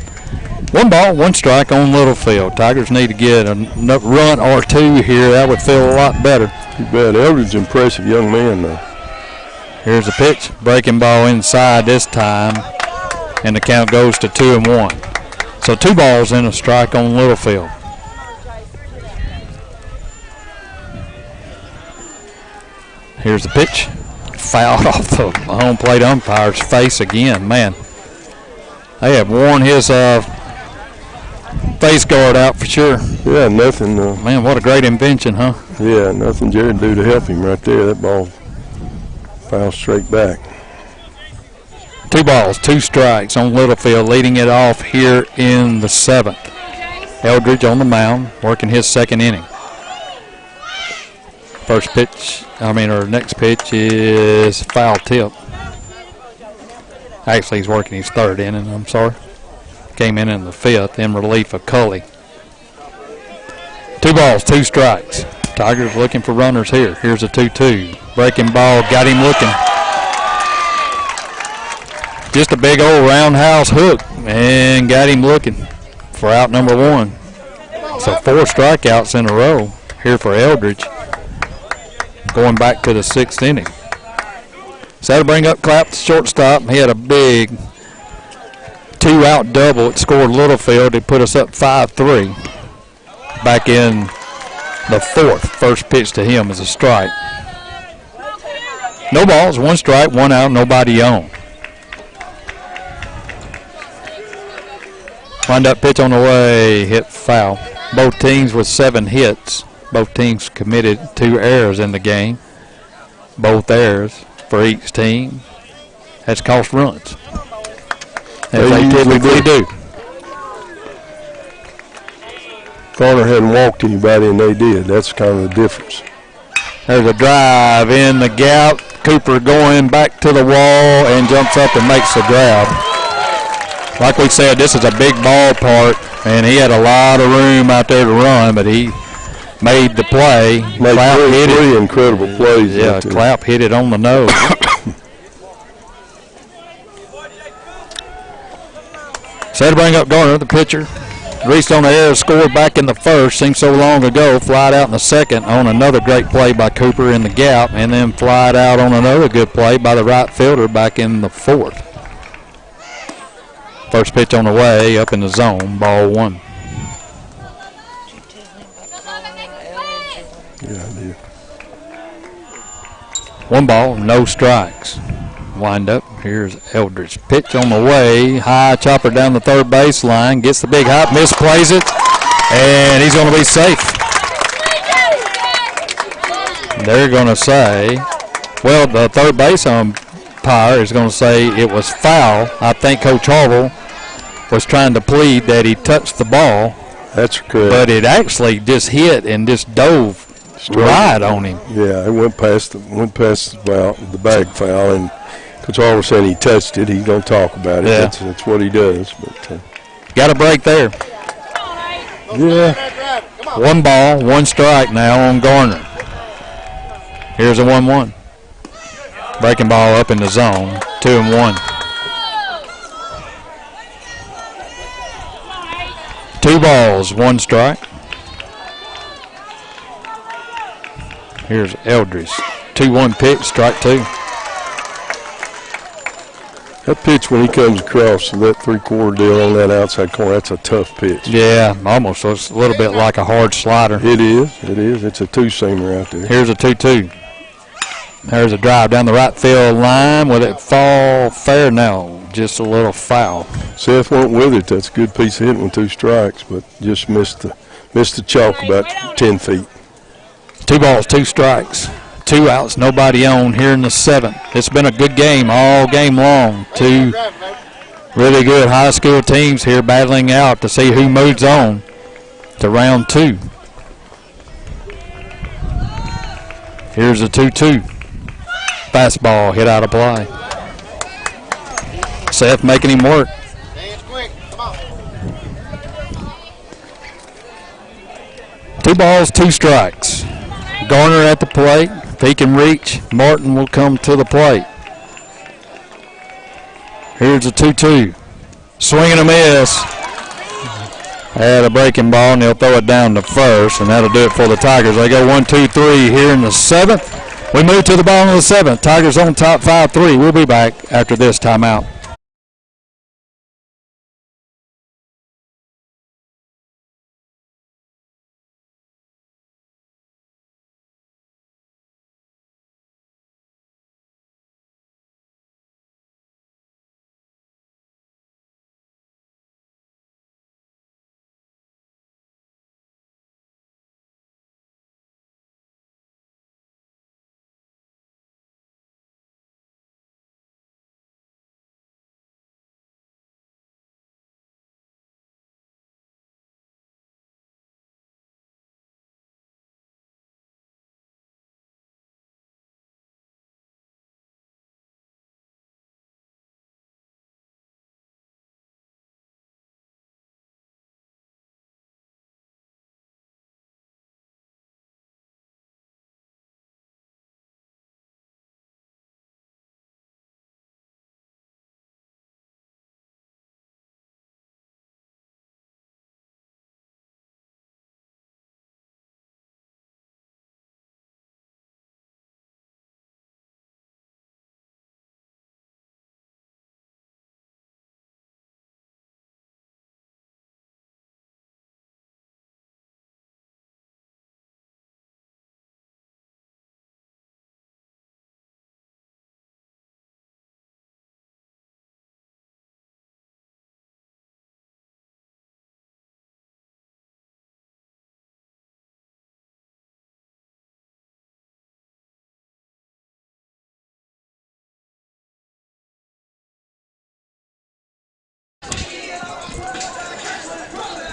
1 ball, 1 strike on Littlefield. Tigers need to get a run or 2 here. That would feel a lot better. Too bad. Eldridge's an impressive young man, though. Here's the pitch. Breaking ball inside this time. And the count goes to 2-1. So 2 balls and a strike on Littlefield. Here's the pitch. Fouled off the home plate umpire's face again. Man, they have worn his face guard out for sure. Yeah, nothing. Man, what a great invention, huh? Yeah, nothing Jared do to help him right there. That ball fouled straight back. 2 balls, 2 strikes on Littlefield, leading it off here in the 7th. Eldridge on the mound, working his 2nd inning. Next pitch is foul tip. Actually, he's working his 3rd inning, I'm sorry. Came in the 5th in relief of Cully. 2 balls, 2 strikes. Tigers looking for runners here. Here's a 2-2. Breaking ball, got him looking. Just a big old roundhouse hook and got him looking for out number 1. So 4 strikeouts in a row here for Eldridge. Going back to the 6th inning. So that'll bring up Clapp, the shortstop. He had a big 2-out double. It scored Littlefield. It put us up 5-3. Back in the 4th. First pitch to him is a strike. No balls, 1 strike, 1 out, nobody on. Wind up pitch on the way, hit foul. Both teams with 7 hits. Both teams committed 2 errors in the game. both errors for each team has cost runs, as they typically do. Garner hadn't walked anybody, and they did. That's kind of the difference. There's a drive in the gap. Cooper going back to the wall and jumps up and makes the grab. Like we said, this is a big ballpark, and he had a lot of room out there to run, but he made the play. Made three incredible plays. Yeah, Clapp hit it on the nose. So to bring up Garner, the pitcher. Reached on the air, scored back in the first, seemed so long ago, flied out in the second on another great play by Cooper in the gap, and then flied out on another good play by the right fielder back in the fourth. First pitch on the way, up in the zone, ball one. Yeah, I did. One ball, no strikes. Wind up. Here's Eldridge. Pitch on the way. High chopper down the third baseline. Gets the big hop. Misplays it. And he's going to be safe. They're going to say, well, the third base umpire is going to say it was foul. I think Coach Harville was trying to plead that he touched the ball. That's correct. But it actually just hit and just dove right on him. Yeah, it went past the bag foul, and Coach Harville said he touched it. He don't talk about it. Yeah. That's what he does. But got a break there. Yeah. One ball, one strike now on Garner. Here's a 1-1. Breaking ball up in the zone. 2-1. 2 balls, 1 strike. Here's Eldridge. 2-1 pitch, strike 2. That pitch when he comes across that three-quarter deal on that outside corner, that's a tough pitch. Yeah, almost looks a little bit like a hard slider. It is. It is. It's a two-seamer out there. Here's a 2-2. There's a drive down the right field line. Will it fall fair? No, just a little foul. Seth went with it. That's a good piece of hitting with 2 strikes, but just missed the chalk about 10 feet. 2 balls, 2 strikes. 2 outs, nobody on here in the 7th. It's been a good game all game long. 2 really good high school teams here battling out to see who moves on to round 2. Here's a 2-2. Fastball hit out of play. Seth making him work. Come on. 2 balls, 2 strikes. Garner at the plate. If he can reach, Martin will come to the plate. Here's a 2-2. Swing and a miss. Had a breaking ball, and they'll throw it down to first, and that'll do it for the Tigers. They go 1-2-3 here in the 7th. We move to the bottom of the 7th. Tigers on top 5-3. We'll be back after this timeout.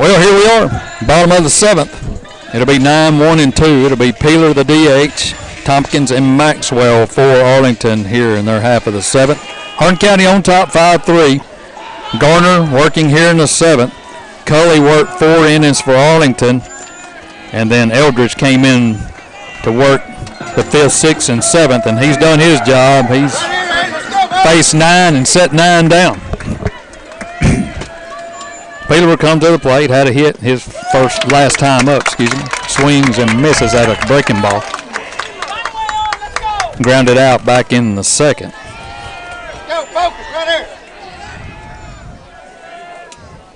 Well, here we are, bottom of the 7th. It'll be 9, 1, and 2. It'll be Peeler, the DH, Tompkins, and Maxwell for Arlington here in their half of the 7th. Hardin County on top, 5-3. Garner working here in the 7th. Cully worked 4 innings for Arlington, and then Eldridge came in to work the 5th, 6th, and 7th, and he's done his job. He's faced 9 and set 9 down. Peeler will come to the plate, had a hit his last time up, swings and misses at a breaking ball. Grounded out back in the 2nd. Go, focus, right here.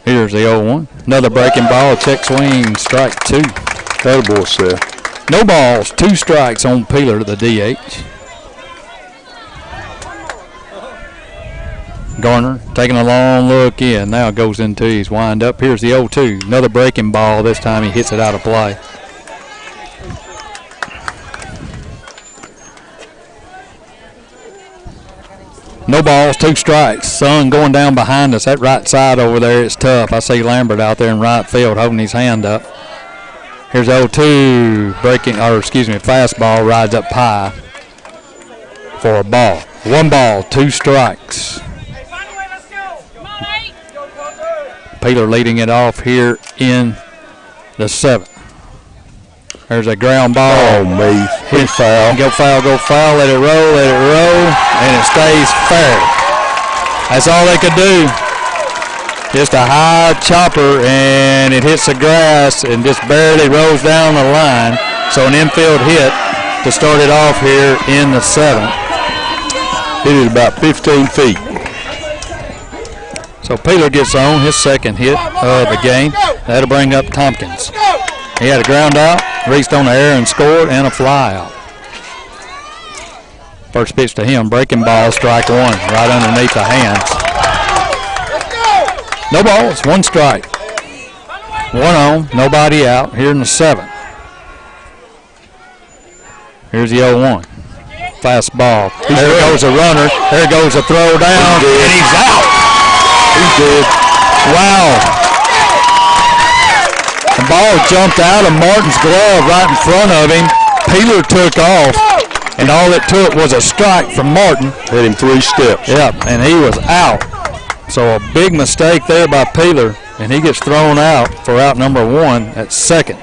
Here's the 0-1. Another breaking ball, check swing, strike 2. That boy, Seth. No balls, 2 strikes on Peeler, the DH. Garner taking a long look in. Now goes into his wind-up. Here's the 0-2. Another breaking ball. This time he hits it out of play. No balls, 2 strikes. Sun going down behind us. That right side over there is tough. I see Lambert out there in right field holding his hand up. Here's 0-2. Fastball rides up high for a ball. 1 ball, 2 strikes. Peeler leading it off here in the 7th. There's a ground ball. Oh, me. Hit foul. Go foul, let it roll, and it stays fair. That's all they could do. Just a high chopper, and it hits the grass and just barely rolls down the line. So an infield hit to start it off here in the 7th. Hit it about 15 feet. So Peeler gets on his 2nd hit of the game. That'll bring up Tompkins. He had a ground out, reached on the air and scored, and a fly out. First pitch to him, breaking ball, strike 1, right underneath the hands. No balls, 1 strike. 1 on, nobody out here in the 7th. Here's the 0-1. Fastball. There goes a runner. There goes a throw down, and he's out. He's good. Wow. The ball jumped out of Martin's glove right in front of him. Peeler took off, and all it took was a strike from Martin. Hit him 3 steps. Yep, and he was out. So a big mistake there by Peeler, and he gets thrown out for out number 1 at 2nd.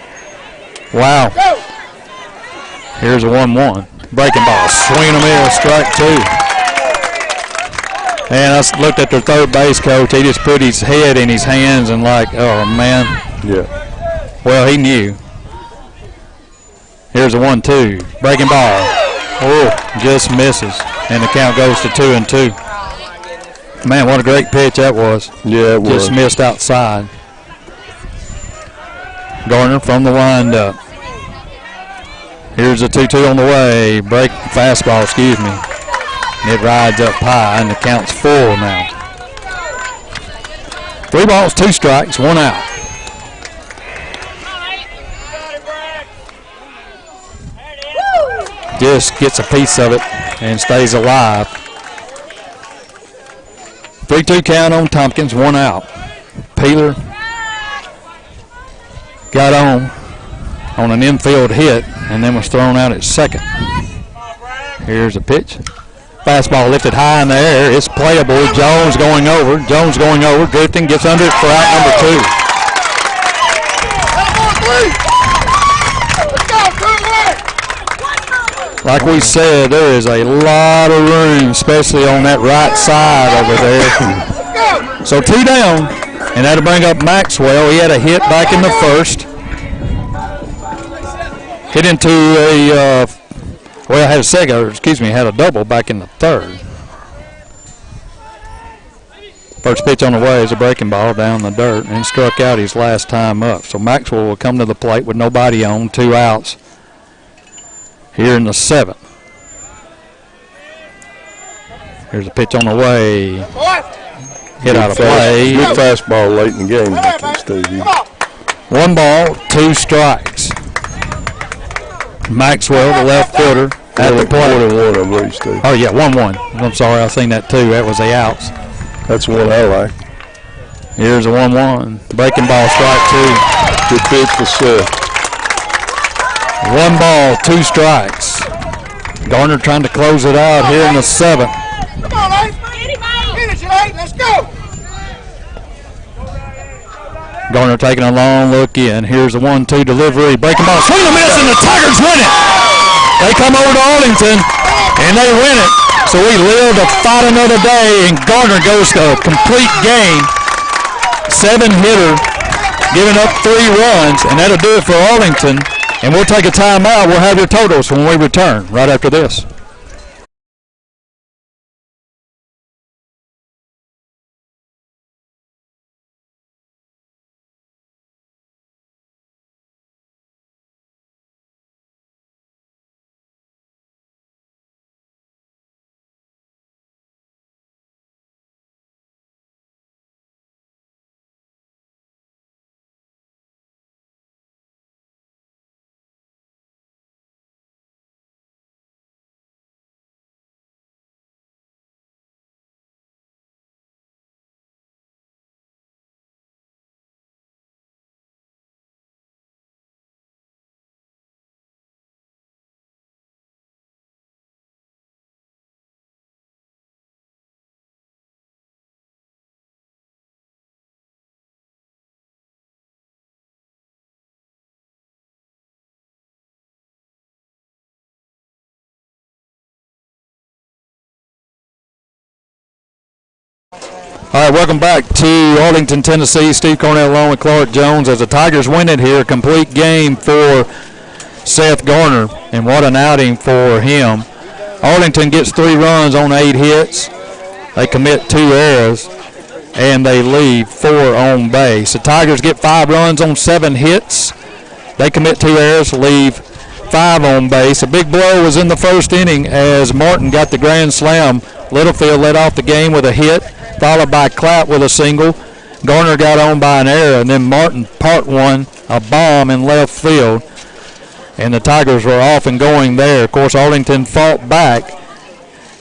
Wow. Here's a 1-1. Breaking ball, swinging him in, strike 2. And I looked at their third base coach. He just put his head in his hands and like, oh, man. Yeah. Well, he knew. Here's a 1-2. Breaking ball. Oh, just misses. And the count goes to 2-2. Man, what a great pitch that was. Yeah, it was. Just missed outside. Garner from the windup. Here's a 2-2 on the way. Fastball, It rides up high, and the count's full now. 3 balls, 2 strikes, 1 out. Just gets a piece of it and stays alive. 3-2 count on Tompkins, 1 out. Peeler got on an infield hit and then was thrown out at 2nd. Here's a pitch. Fastball lifted high in the air. It's playable. Jones going over. Drifting gets under it for out number 2. Like we said, there is a lot of room, especially on that right side over there. So 2 down, and that'll bring up Maxwell. He had a hit back in the 1st. Hit into had a double back in the 3rd. First pitch on the way is a breaking ball down the dirt and struck out his last time up. So Maxwell will come to the plate with nobody on, 2 outs here in the 7th. Here's a pitch on the way. Hit out of play. Good fastball late in the game, Steve. 1 ball, 2 strikes. Maxwell, the left fielder, at the plate. 1-1, I believe, Steve. Oh, yeah, 1-1. I'm sorry, I seen that too. That was the outs. That's the one I like. Here's a 1-1. Breaking ball, strike 2. Good pitch for Seth. 1 ball, 2 strikes. Garner trying to close it out here in the 7th. Come on, Ace. Finish it, Ace. Let's go. Garner taking a long look in. Here's the 1-2 delivery. Breaking ball, swing and a miss, and the Tigers win it. They come over to Arlington, and they win it. So we live to fight another day, and Garner goes to a complete game. 7-hitter, giving up 3 runs, and that'll do it for Arlington. And we'll take a timeout. We'll have your totals when we return right after this. All right, welcome back to Arlington, Tennessee. Steve Cornell along with Clark Jones as the Tigers win it here. A complete game for Seth Garner, and what an outing for him. Arlington gets 3 runs on 8 hits. They commit 2 errors, and they leave 4 on base. The Tigers get 5 runs on 7 hits. They commit 2 errors, leave 5 on base. A big blow was in the first inning as Martin got the grand slam. Littlefield led off the game with a hit, followed by Clapp with a single. Garner got on by an error, and then Martin part one, a bomb in left field. And the Tigers were off and going there. Of course, Arlington fought back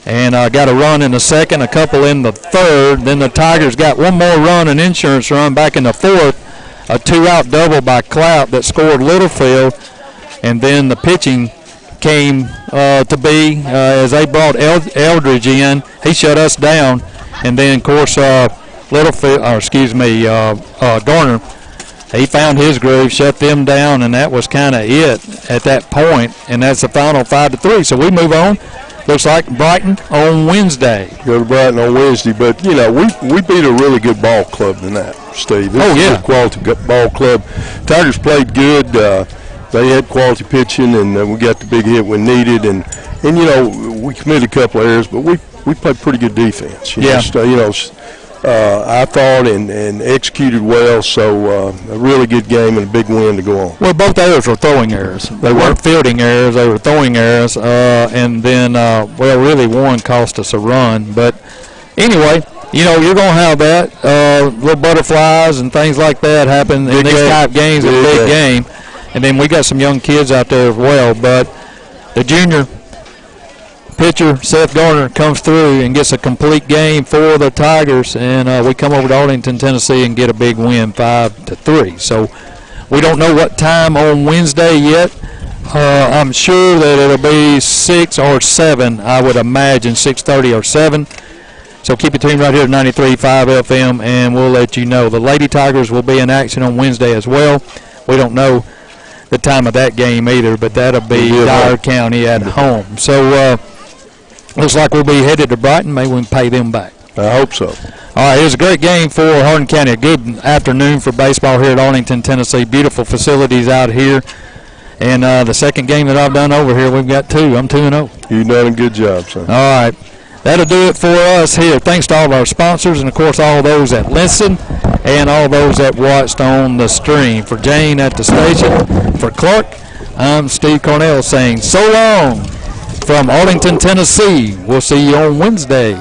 and got a run in the 2nd, a couple in the 3rd. Then the Tigers got 1 more run, an insurance run back in the 4th, a 2-out double by Clapp that scored Littlefield. And then the pitching came to be as they brought Eldridge in. He shut us down. And then, of course, Garner, he found his groove, shut them down, and that was kind of it at that point. And that's the final 5-3. So we move on. Looks like Brighton on Wednesday. Go to Brighton on Wednesday, but you know we beat a really good ball club than Steve. This is a quality ball club. Tigers played good. They had quality pitching, and we got the big hit when needed. And you know we committed a couple of errors, but we played pretty good defense. I thought and executed well. So a really good game and a big win to go on. Well, both errors were throwing errors. They weren't fielding errors. They were throwing errors. And then, really one cost us a run. But anyway, you know, you're going to have that. Little butterflies and things like that happen in these type of games. It's a big game. And then we got some young kids out there as well. But the junior pitcher, Seth Garner, comes through and gets a complete game for the Tigers. And we come over to Arlington, Tennessee and get a big win, 5-3. So we don't know what time on Wednesday yet. I'm sure that it'll be 6 or 7, I would imagine, 6:30 or 7. So keep it tuned right here at 93.5 FM, and we'll let you know. The Lady Tigers will be in action on Wednesday as well. We don't know the time of that game either, but that'll be Dyer County at home. So looks like we'll be headed to Brighton. Maybe we can pay them back. I hope so. All right, it was a great game for Hardin County. A good afternoon for baseball here at Arlington, Tennessee. Beautiful facilities out here. And the second game that I've done over here, we've got 2. I'm 2-0. You've done a good job, son. All right. That'll do it for us here. Thanks to all of our sponsors and, of course, all those that listen and all those that watched on the stream. For Jane at the station, for Clark, I'm Steve Cornell saying so long from Arlington, Tennessee. We'll see you on Wednesday.